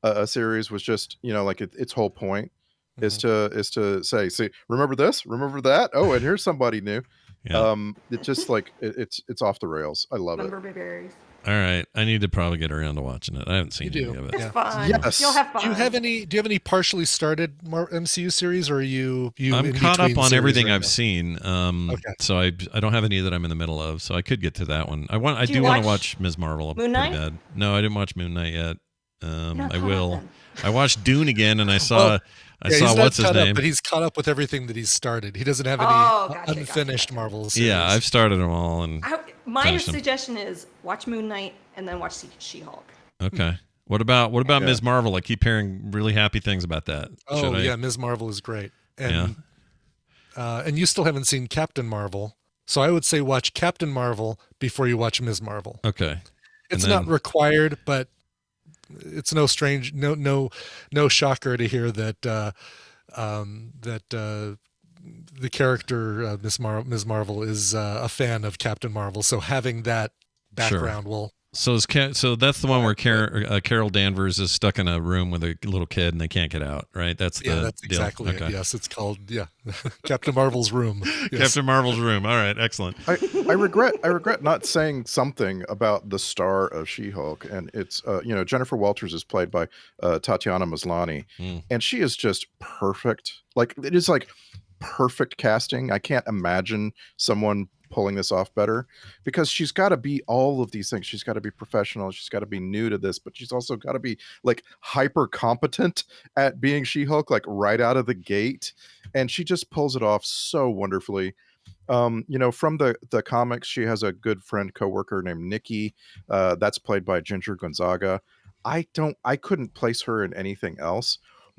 a series was just, like, its whole point is to say, see, remember this, remember that. Oh, and here's somebody new. Yeah. It just, like, it's off the rails. I love it. Remember berries. All right, I need to probably get around to watching it. I haven't seen any of it. It's fun. Yes. You'll have fun. Do you have any partially started MCU series, or are you I'm caught up on everything I've now? seen. Okay. So I don't have any that I'm in the middle of. So I could get to that one. I do want to watch Ms. Marvel. Moon Knight? Bad. No, I didn't watch Moon Knight yet. I will. Then. I watched Dune again, and I saw he's not what's his caught name. up, but he's caught up with everything that he's started. He doesn't have any unfinished Marvel series. Yeah, I've started them all, and my suggestion is watch Moon Knight and then watch She-Hulk. Okay. What about Ms. Marvel? I keep hearing really happy things about that. Oh yeah, Ms. Marvel is great. And and you still haven't seen Captain Marvel, so I would say watch Captain Marvel before you watch Ms. Marvel. Okay. It's not required, but it's no shocker to hear that the character Ms. Marvel is a fan of Captain Marvel. So having that background will. So that's the one where Carol Danvers is stuck in a room with a little kid and they can't get out, right? That's exactly deal. it. Yes, it's called Captain Marvel's room. Yes. Captain Marvel's room. All right, excellent. I regret not saying something about the star of She-Hulk, and it's Jennifer Walters is played by Tatiana Maslany, and she is just perfect. Like, it is like perfect casting. I can't imagine someone pulling this off better, because she's got to be all of these things. She's got to be professional, she's got to be new to this, but she's also got to be like hyper competent at being She-Hulk, like right out of the gate, and she just pulls it off so wonderfully. From the comics, she has a good friend coworker named Nikki, that's played by Ginger Gonzaga. I couldn't place her in anything else.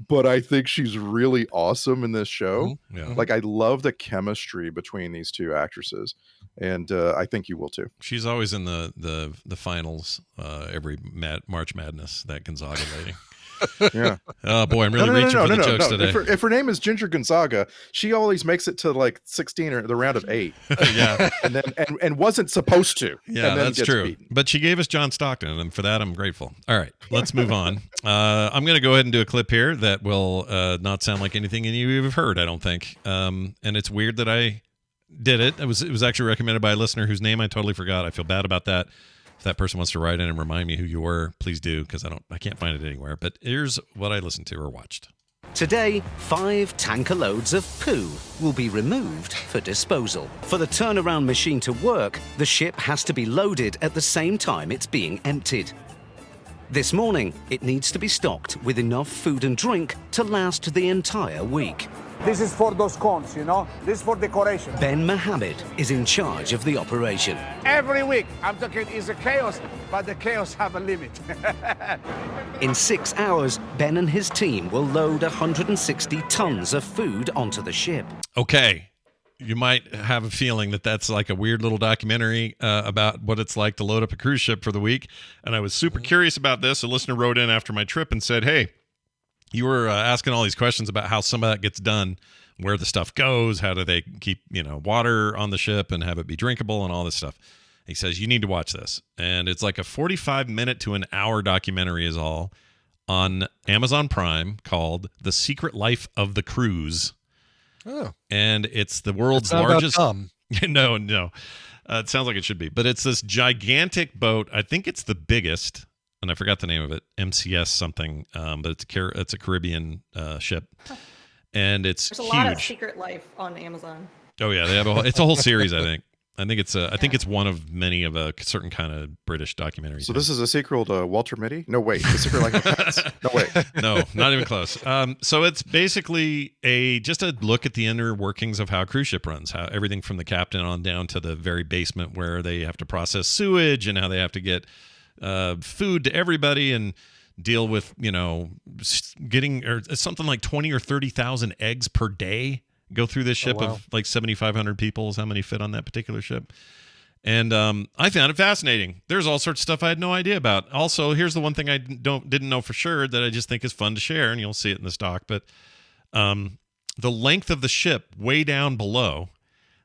but I think she's really awesome in this show. Yeah. Like I love the chemistry between these two actresses, and I think you will too. She's always in the finals every March Madness. That Gonzaga lady. Yeah. Oh boy, I'm really reaching for the jokes today. If her name is Ginger Gonzaga, she always makes it to like 16 or the round of 8. Yeah, and then and wasn't supposed to. Yeah, and then that's gets true. beaten. But she gave us John Stockton, and for that, I'm grateful. All right, let's move on. I'm going to go ahead and do a clip here that will not sound like anything you've heard, I don't think. And it's weird that I did it. It was actually recommended by a listener whose name I totally forgot. I feel bad about that. If that person wants to write in and remind me who you were, please do, because I can't find it anywhere. But here's what I listened to or watched. Today, 5 tanker loads of poo will be removed for disposal. For the turnaround machine to work, the ship has to be loaded at the same time it's being emptied. This morning, it needs to be stocked with enough food and drink to last the entire week. This is for those cones, you know? This is for decoration. Ben Mohammed is in charge of the operation. Every week, I'm talking, it's a chaos, but the chaos have a limit. In 6 hours, Ben and his team will load 160 tons of food onto the ship. Okay. You might have a feeling that that's like a weird little documentary about what it's like to load up a cruise ship for the week. And I was super curious about this. A listener wrote in after my trip and said, hey, you were asking all these questions about how some of that gets done, where the stuff goes, how do they keep, water on the ship and have it be drinkable and all this stuff. He says, you need to watch this. And it's like a 45-minute to an hour documentary is all on Amazon Prime called The Secret Life of the Cruise. Oh. And it's the world's largest. No. It sounds like it should be. But it's this gigantic boat. I think it's the biggest. And I forgot the name of it, MCS something, but it's a Caribbean ship, and it's There's a huge. lot of Secret Life on Amazon. Oh yeah, they have it's a whole series. I think it's one of many of a certain kind of British documentary. So this is a sequel to Walter Mitty? No, wait, The Secret Life of Pets. No, wait. No, not even close. So it's basically just a look at the inner workings of how a cruise ship runs, how everything from the captain on down to the very basement where they have to process sewage and how they have to get food to everybody and deal with getting something like 20 or 30,000 eggs per day go through this ship of like 7,500 people is how many fit on that particular ship. And I found it fascinating. There's all sorts of stuff I had no idea about. Also, here's the one thing I didn't know for sure that I just think is fun to share, and you'll see it in this doc. But the length of the ship way down below,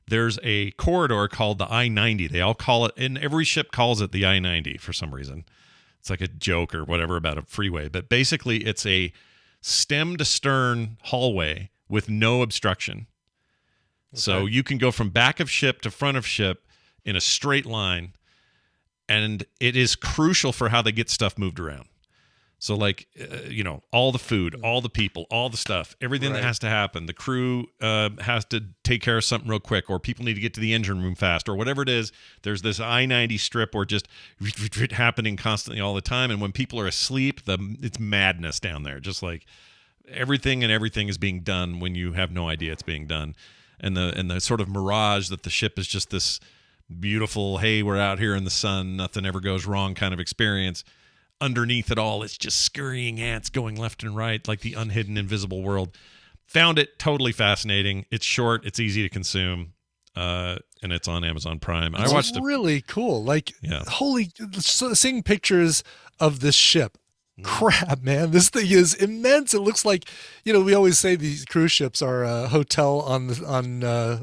there's a corridor called the I-90. They all call it, and every ship calls it the I-90 for some reason. It's like a joke or whatever about a freeway. But basically, it's a stem to stern hallway with no obstruction. Okay. So you can go from back of ship to front of ship in a straight line, and it is crucial for how they get stuff moved around. So like, all the food, all the people, all the stuff, everything that has to happen. The crew has to take care of something real quick, or people need to get to the engine room fast, or whatever it is. There's this I-90 strip or just happening constantly all the time. And when people are asleep, it's madness down there. Just like everything is being done when you have no idea it's being done. And the sort of mirage that the ship is just this beautiful, hey, we're out here in the sun, nothing ever goes wrong kind of experience. Underneath it all, it's just scurrying ants going left and right, like the unhidden, invisible world. Found it totally fascinating. It's short, it's easy to consume, and it's on Amazon Prime. I watched it. Really cool. Like, holy, seeing pictures of this ship. Crap, man, this thing is immense. It looks like, we always say these cruise ships are a hotel on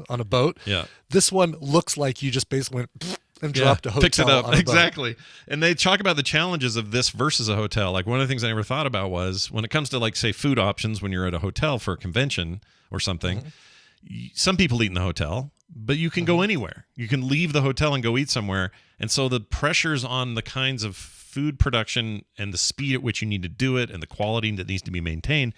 a boat. Yeah, this one looks like you just basically went and dropped a hotel. Picked it up. On a exactly. boat. And they talk about the challenges of this versus a hotel. Like one of the things I never thought about was when it comes to like say food options when you're at a hotel for a convention or something. Some people eat in the hotel, but you can go anywhere. You can leave the hotel and go eat somewhere. And so the pressures on the kinds of food production and the speed at which you need to do it and the quality that needs to be maintained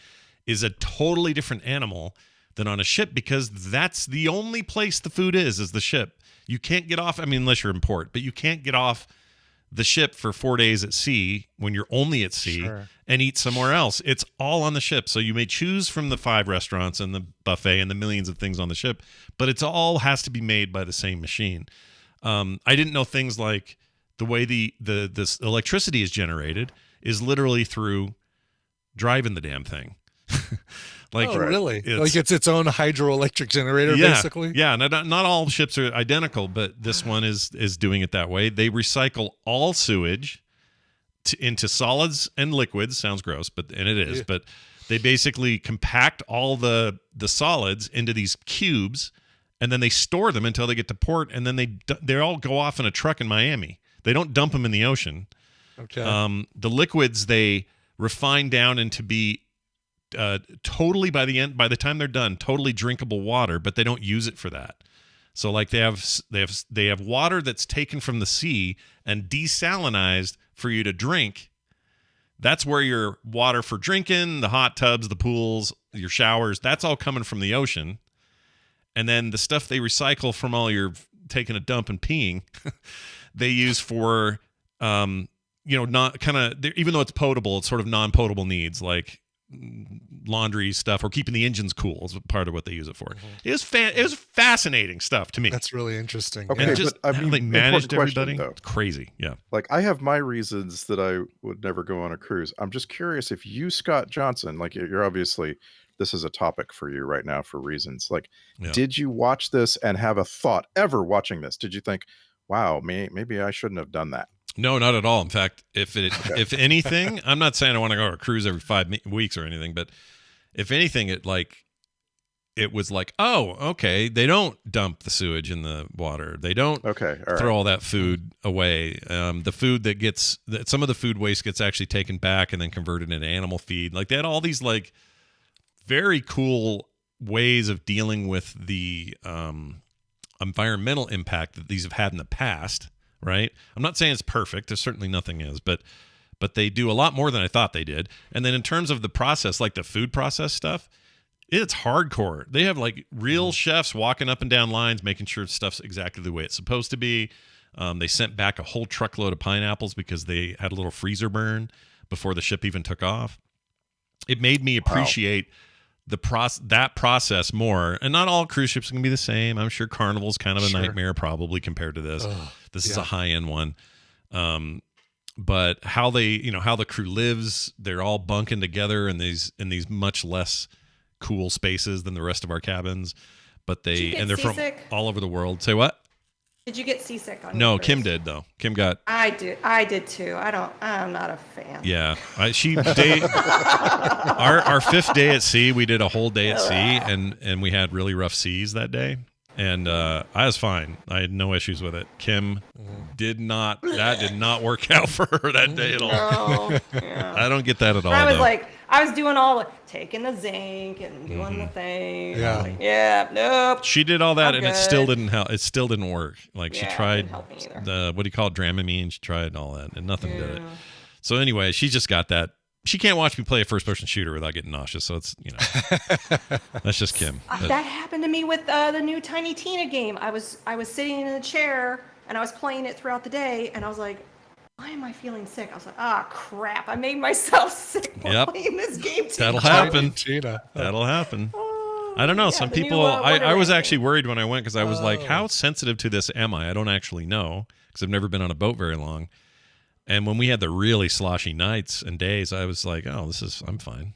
is a totally different animal than on a ship, because that's the only place the food is the ship. You can't get off, unless you're in port, but you can't get off the ship for 4 days at sea when you're only at sea and eat somewhere else. It's all on the ship. So you may choose from the 5 restaurants and the buffet and the millions of things on the ship, but it's all has to be made by the same machine. I didn't know things like the way this electricity is generated is literally through driving the damn thing. Like, really? Like it's its own hydroelectric generator, basically? Yeah, not all ships are identical, but this one is doing it that way. They recycle all sewage into solids and liquids. Sounds gross, and it is. Yeah. But they basically compact all the solids into these cubes, and then they store them until they get to port, and then they all go off in a truck in Miami. They don't dump them in the ocean. Okay. The liquids they refine down into be totally by the time they're done, totally drinkable water, but they don't use it for that. So like they have water that's taken from the sea and desalinized for you to drink. That's where your water for drinking, the hot tubs, the pools, your showers, that's all coming from the ocean. And then the stuff they recycle from all your taking a dump and peeing, they use for not kind of, even though it's potable, it's sort of non-potable needs like laundry stuff or keeping the engines cool is part of what they use it for. Mm-hmm. It was fascinating stuff to me. That's really interesting. Okay, and just but how they managed everybody. It's crazy. Yeah. Like I have my reasons that I would never go on a cruise. I'm just curious if you, Scott Johnson, like you're obviously, this is a topic for you right now for reasons. Like, did you watch this and have a thought ever watching this? Did you think, wow, maybe I shouldn't have done that? No, not at all. In fact, if anything, I'm not saying I want to go on a cruise every 5 weeks or anything, but if anything, it was like, oh, okay, they don't dump the sewage in the water. They don't throw all that food away. The food some of the food waste gets actually taken back and then converted into animal feed. Like they had all these like very cool ways of dealing with the environmental impact that these have had in the past. Right? I'm not saying it's perfect. There's certainly nothing is, but they do a lot more than I thought they did. And then in terms of the process, like the food process stuff, it's hardcore. They have like real chefs walking up and down lines, making sure stuff's exactly the way it's supposed to be. They sent back a whole truckload of pineapples because they had a little freezer burn before the ship even took off. It made me appreciate that process more. And not all cruise ships can be the same. I'm sure Carnival's kind of a nightmare probably compared to this. This is a high-end one. But how the crew lives, they're all bunking together in these much less cool spaces than the rest of our cabins. But they're from all over the world. Say what? Did you get seasick on No, your Kim cruise? did though. Kim got. I did too. I'm not a fan. Yeah, our fifth day at sea, we did a whole day at sea, and we had really rough seas that day, and I was fine. I had no issues with it. Kim did not work out for her that day at all. No, yeah. I don't get that at all. I was doing all taking the zinc and doing the thing. Yeah. Like, nope. She did all that, and good. it still didn't help. It still didn't work. Like she tried didn't help me either. the what do you call it, Dramamine? She tried all that, and nothing did it. So anyway, she just got that. She can't watch me play a first-person shooter without getting nauseous. So it's that's just Kim. That happened to me with the new Tiny Tina game. I was sitting in a chair and I was playing it throughout the day, and I was like, why am I feeling sick? I was like, crap, I made myself sick while playing this game too. That'll happen. That'll happen. I don't know. Some people, I was actually worried when I went because I was like, how sensitive to this am I? I don't actually know because I've never been on a boat very long. And when we had the really sloshy nights and days, I was like, I'm fine.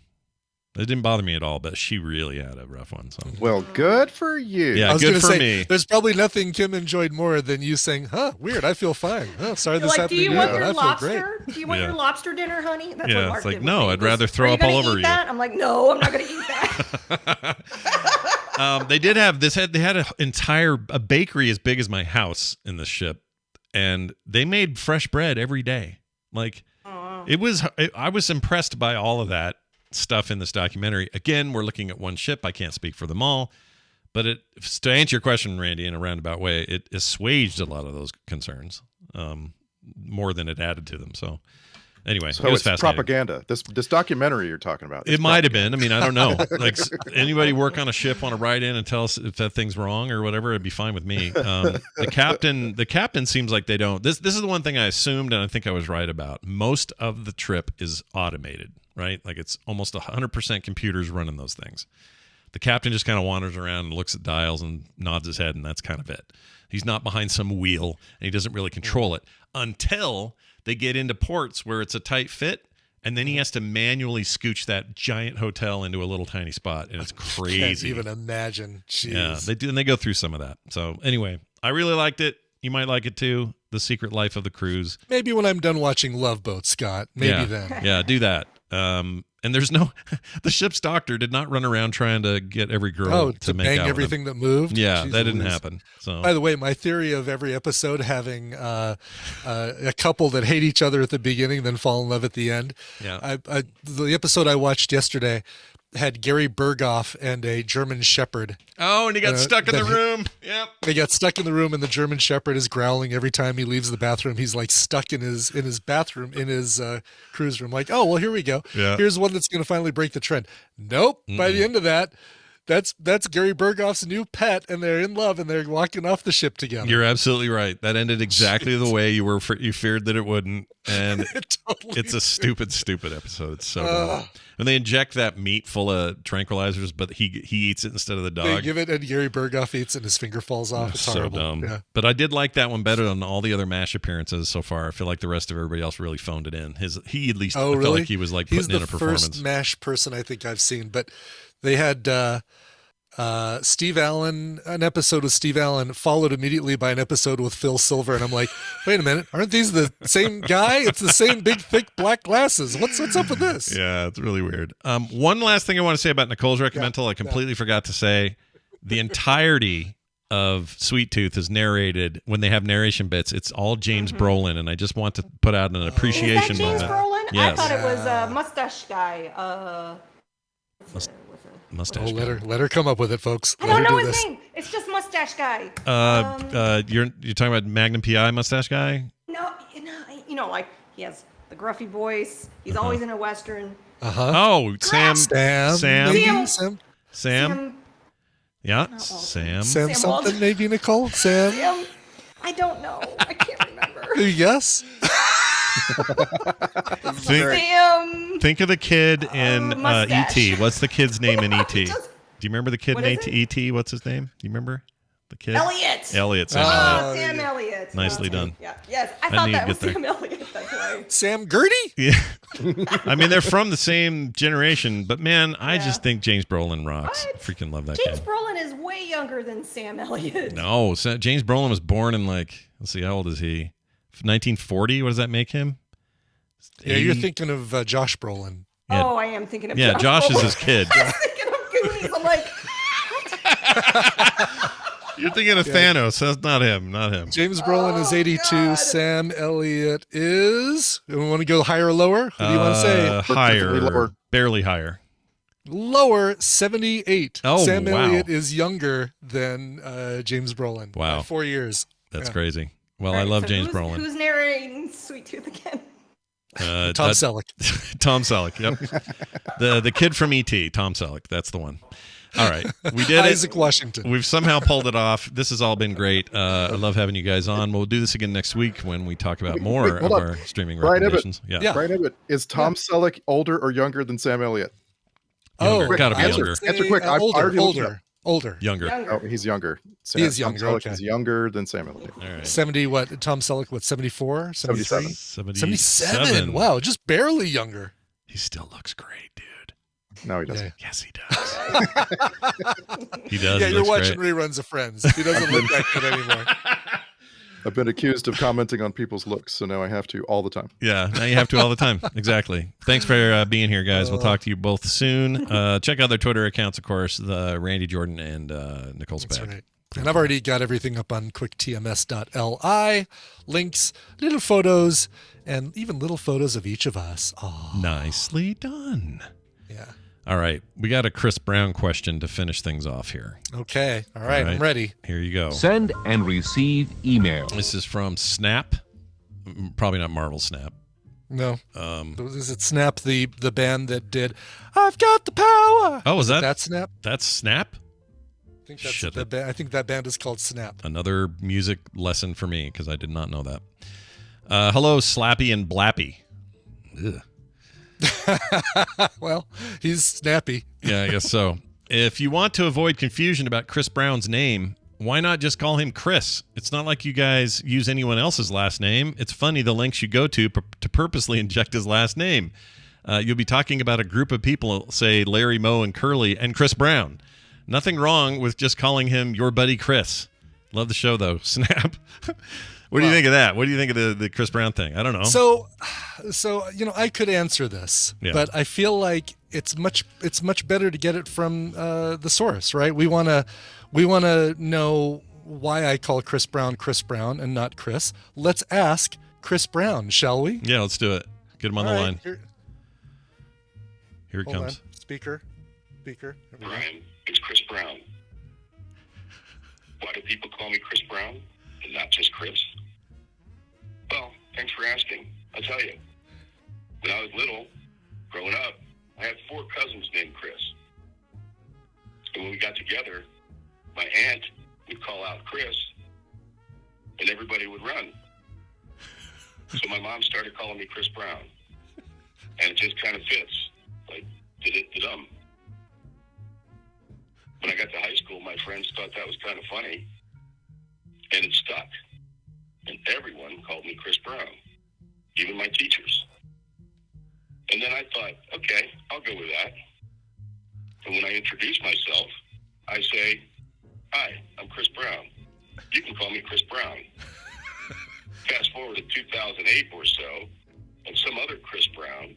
It didn't bother me at all, but she really had a rough one. So. Well, good for you. Yeah, good for me. There's probably nothing Kim enjoyed more than you saying, weird, I feel fine. Sorry this happened to you. Do you want your lobster? Do you want your lobster dinner, honey? That's what Mark it's like, did no, with me. I'd rather throw up all over you. That? I'm like, no, I'm not going to eat that. They did have this. They had a bakery as big as my house in the ship, and they made fresh bread every day. Like, I was impressed by all of that stuff in this documentary. Again, we're looking at one ship. I can't speak for them all, but to answer your question, Randy, in a roundabout way, it assuaged a lot of those concerns more than it added to them. So anyway, so it was it's fascinating. Propaganda. This documentary you're talking about. It might have been. I mean, I don't know. Like anybody work on a ship want to write in and tell us if that thing's wrong or whatever, it'd be fine with me. The captain seems like they don't. This is the one thing I assumed, and I think I was right about. Most of the trip is automated. Right? Like it's almost 100% computers running those things. The captain just kind of wanders around and looks at dials and nods his head, and that's kind of it. He's not behind some wheel, and he doesn't really control it until they get into ports where it's a tight fit, And then he has to manually scooch that giant hotel into a little tiny spot, and it's crazy. Can't even imagine. Jeez. Yeah, they do, and they go through some of that. So anyway, I really liked it. You might like it too. The Secret Life of the Cruise. Maybe when I'm done watching Love Boat, Scott. Maybe then. Yeah, do that. And there's no, the ship's doctor did not run around trying to get every girl to make bang out with everything him. that moved. Yeah, Jeez that didn't Louise. happen. So, by the way, my theory of every episode having a couple that hate each other at the beginning, then fall in love at the end. Yeah. The episode I watched yesterday had Gary Berghoff and a German Shepherd. Oh, and he got stuck in the room. Yep. They got stuck in the room, and the German Shepherd is growling every time he leaves the bathroom. He's like stuck in his bathroom, in his cruise room. Like, oh, well, here we go. Yeah. Here's one that's going to finally break the trend. Nope. By the end of that, that's Gary Berghoff's new pet, and they're in love, and they're walking off the ship together. You're absolutely right. That ended exactly the way you feared that it wouldn't, and it's a stupid episode. It's so dumb. And they inject that meat full of tranquilizers, but he eats it instead of the dog. They give it, and Gary Berghoff eats it, and his finger falls off. It's so horrible. dumb. Yeah. But I did like that one better than all the other MASH appearances so far. I feel like the rest of everybody else really phoned it in. He at least I felt like he was like putting in a performance. He's the first MASH person I think I've seen. But they had Steve Allen, an episode with Steve Allen, followed immediately by an episode with Phil Silver, and I'm like, wait a minute, aren't these the same guy? It's the same big, thick black glasses. What's up with this? Yeah, it's really weird. One last thing I want to say about Nicole's Recommental, I completely forgot to say, the entirety of Sweet Tooth is narrated when they have narration bits. It's all James Brolin, and I just want to put out an appreciation Is that James moment. Brolin? Yes. I thought it was Mustache Guy. Mustache. Let her come up with it, folks. I don't know his name. It's just Mustache Guy. You're talking about Magnum PI Mustache Guy? No, like he has the gruffy voice. He's always in a Western. Oh, Sam. Yeah, Sam. Sam something, maybe, Nicole? Sam? I don't know. I can't remember. Yes. Think of the kid in E.T. What's the kid's name in E.T.? Do you remember the kid in E.T.? What's his name? Do you remember the kid? Elliot. Sam Elliott. Sam Elliott. Nicely done. Yeah. Yes, I thought need that to was get there. Sam Elliott. That's right. Sam Gertie? Yeah. I mean, they're from the same generation, but man, I just think James Brolin rocks. Freaking love that James guy. Brolin is way younger than Sam Elliott. No, James Brolin was born in let's see, how old is he? 1940? What does that make him? Yeah, you're thinking of Josh Brolin. Yeah. Oh, I am thinking of Josh is his kid. I was thinking of Goonies. I'm like, You're thinking of Thanos. That's not him. James Brolin is 82. Sam Elliott is. We want to go higher or lower? What do you want to say? Higher. Barely higher. Lower, 78. Oh, Sam wow. Elliott is younger than James Brolin. Wow. By 4 years. That's Yeah. crazy. Well, all I right, love so James who's, Brolin. Who's narrating Sweet Tooth again? Tom Selleck. Tom Selleck. Yep. the kid from E.T. Tom Selleck. That's the one. All right, we did Isaac Washington. We've somehow pulled it off. This has all been great. I love having you guys on. We'll do this again next week when we talk about more of our streaming recommendations. Brian Ibbett, is Tom Selleck older or younger than Sam Elliott? Younger. Gotta be younger. Answer quick. Older. Younger. Oh, he's younger. He is younger. Tom Selleck Okay. is younger than Sam Elliott. All right. 70 what? Tom Selleck, what, 74? 73? 77. Wow, just barely younger. He still looks great, dude. No, he doesn't. Yes, he does. He does. Yeah, He you're looks watching great. reruns of Friends. He doesn't look that good anymore. I've been accused of commenting on people's looks, so now I have to all the time. Yeah, now you have to all the time. Exactly. Thanks for being here, guys. We'll talk to you both soon. Check out their Twitter accounts, of course, Randy Jordan and Nicole Spag. That's right. And I've already got everything up on quicktms.li, links, little photos, and even little photos of each of us. Oh, Nicely done. Yeah. All right. We got a Chris Brown question to finish things off here. Okay. All right. I'm ready. Here you go. Send and receive email. This is from Snap. Probably not Marvel Snap. No. Is it Snap, the band that did I've Got the Power? Oh, is that Snap? That's Snap? I think that's the band. I think that band is called Snap. Another music lesson for me because I did not know that. Hello, Slappy and Blappy. Ugh. Well, he's snappy. Yeah, I guess so. If you want to avoid confusion about Chris Brown's name, why not just call him Chris? It's not like you guys use anyone else's last name. It's funny the lengths you go to purposely inject his last name. You'll be talking about a group of people, say Larry, Moe, and Curly, and Chris Brown. Nothing wrong with just calling him your buddy Chris. Love the show, though. Snap. What do you think of that? What do you think of the Chris Brown thing? I don't know. So I could answer this, Yeah. but I feel like it's much better to get it from the source, right? We wanna know why I call Chris Brown and not Chris. Let's ask Chris Brown, shall we? Yeah, let's do it. Get him on the line. Here it Hold comes. on. Speaker. Brian, it's Chris Brown. Why do people call me Chris Brown and not just Chris? Well, thanks for asking. I'll tell you. When I was little, growing up, I had 4 cousins named Chris. And when we got together, my aunt would call out Chris, and everybody would run. So my mom started calling me Chris Brown. And it just kind of fits. Like, did-it-did-um. When I got to high school, my friends thought that was kind of funny. And it stuck. And everyone called me Chris Brown. Even my teachers. And then I thought, okay, I'll go with that. And when I introduce myself, I say, hi, I'm Chris Brown. You can call me Chris Brown. Fast forward to 2008 or so, and some other Chris Brown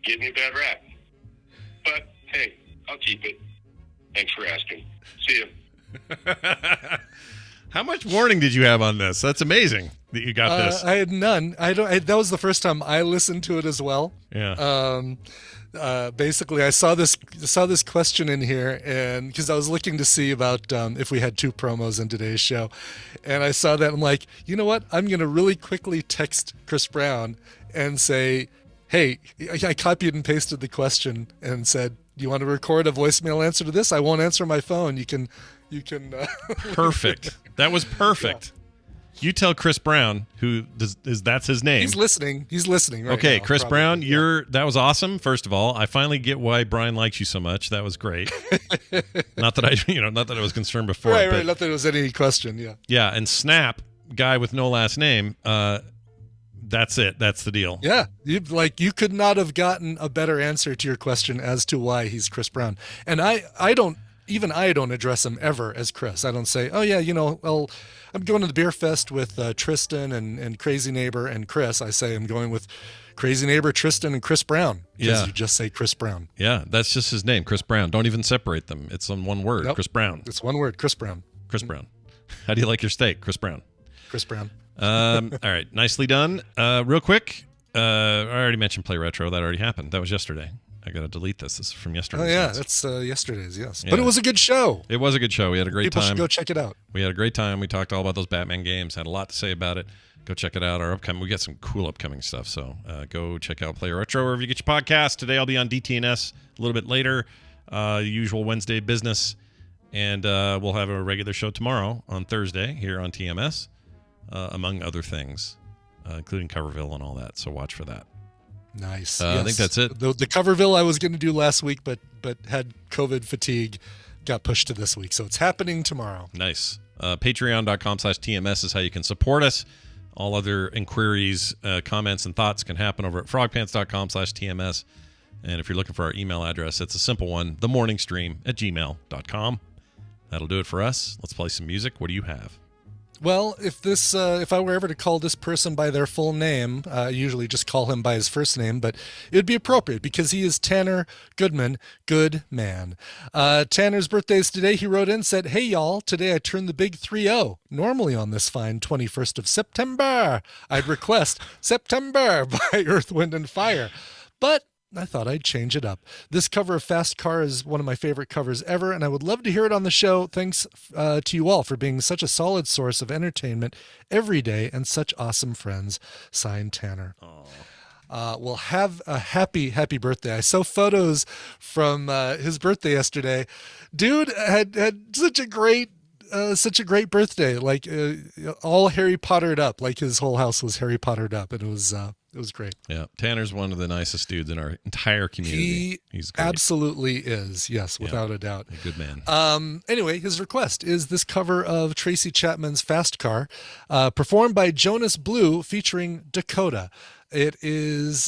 gave me a bad rap. But, hey, I'll keep it. Thanks for asking. See ya. How much warning did you have on this? That's amazing that you got this. I had none. That was the first time I listened to it as well. Yeah. Basically, I saw this question in here, and because I was looking to see about if we had 2 promos in today's show, and I saw that, I'm like, you know what? I'm gonna really quickly text Chris Brown and say, hey, I copied and pasted the question and said, do you want to record a voicemail answer to this? I won't answer my phone. You can. Perfect. That was perfect. Yeah. You tell Chris Brown, that's his name. He's listening. Right okay, now, Chris probably. Brown, that was awesome. First of all, I finally get why Brian likes you so much. That was great. not that I was concerned before. Right. Not that it was any question. Yeah. Yeah, and Snap, guy with no last name. That's it. That's the deal. Yeah, you could not have gotten a better answer to your question as to why he's Chris Brown. And I don't address him ever as Chris. I don't say, oh yeah, well, I'm going to the beer fest with Tristan and Crazy Neighbor and Chris. I say I'm going with Crazy Neighbor, Tristan, and Chris Brown. Because you just say Chris Brown. Yeah, that's just his name, Chris Brown. Don't even separate them. It's on one word, nope. Chris Brown. It's one word, Chris Brown. Chris Brown. How do you like your steak, Chris Brown? Chris Brown. All right, nicely done. Real quick, I already mentioned Play Retro. That already happened. That was yesterday. I got to delete this. This is from yesterday. Oh, yeah, that's yesterday's, yes. Yeah. But it was a good show. It was a good show. We had a great time. People should go check it out. We had a great time. We talked all about those Batman games. Had a lot to say about it. Go check it out. We got some cool upcoming stuff. So go check out Play Retro wherever you get your podcast. Today I'll be on DTNS a little bit later. Usual Wednesday business. And we'll have a regular show tomorrow on Thursday here on TMS, among other things, including Coverville and all that. So watch for that. Nice. Yes. I think that's it. The Coverville I was going to do last week, but had COVID fatigue, got pushed to this week. So it's happening tomorrow. Nice. Patreon.com/TMS is how you can support us. All other inquiries, comments, and thoughts can happen over at frogpants.com/TMS. And if you're looking for our email address, it's a simple one, themorningstream@gmail.com. That'll do it for us. Let's play some music. What do you have? Well, if I were ever to call this person by their full name, I usually just call him by his first name, but it would be appropriate because he is Tanner Goodman, good man. Tanner's birthday is today. He wrote in, said, hey, y'all, today I turned the big 3-0. Normally on this fine 21st of September, I'd request September by Earth, Wind, and Fire. But I thought I'd change it up. This cover of Fast Car is one of my favorite covers ever, and I would love to hear it on the show. Thanks to you all for being such a solid source of entertainment every day and such awesome friends. Signed, Tanner. Well, have a happy birthday. I saw photos from his birthday yesterday. Dude had such a great birthday, like all Harry Pottered up, like his whole house was Harry Pottered up, and it was great. Yeah, Tanner's one of the nicest dudes in our entire community. He's great. Absolutely is, yes, without a doubt. A good man. Anyway, his request is this cover of Tracy Chapman's Fast Car, performed by Jonas Blue, featuring Dakota. It is,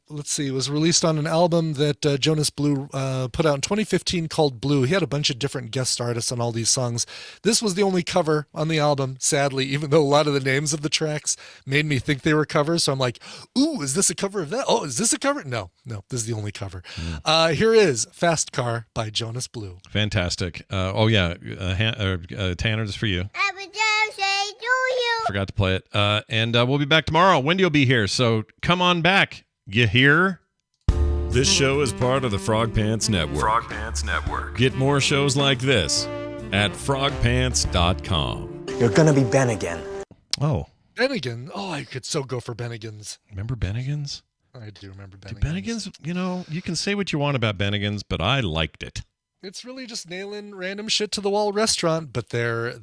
let's see, it was released on an album that Jonas Blue put out in 2015 called Blue. He had a bunch of different guest artists on all these songs. This was the only cover on the album, sadly, even though a lot of the names of the tracks made me think they were covers. So I'm like, ooh, is this a cover of that? Oh, is this a cover? No, this is the only cover. Here is Fast Car by Jonas Blue. Fantastic. Oh, yeah. Tanner, this is for you. Happy birthday to you. Forgot to play it. And we'll be back tomorrow. Wendy will be here, so come on back. You hear? This show is part of the Frog Pants Network. Frog Pants Network. Get more shows like this at frogpants.com. You're gonna be Ben again. Oh. Bennigan. Oh, I could so go for Bennigan's. Remember Bennigan's? I do remember Bennigan's. Bennigan's, you can say what you want about Bennigan's, but I liked it. It's really just nailing random shit to the wall restaurant, but they're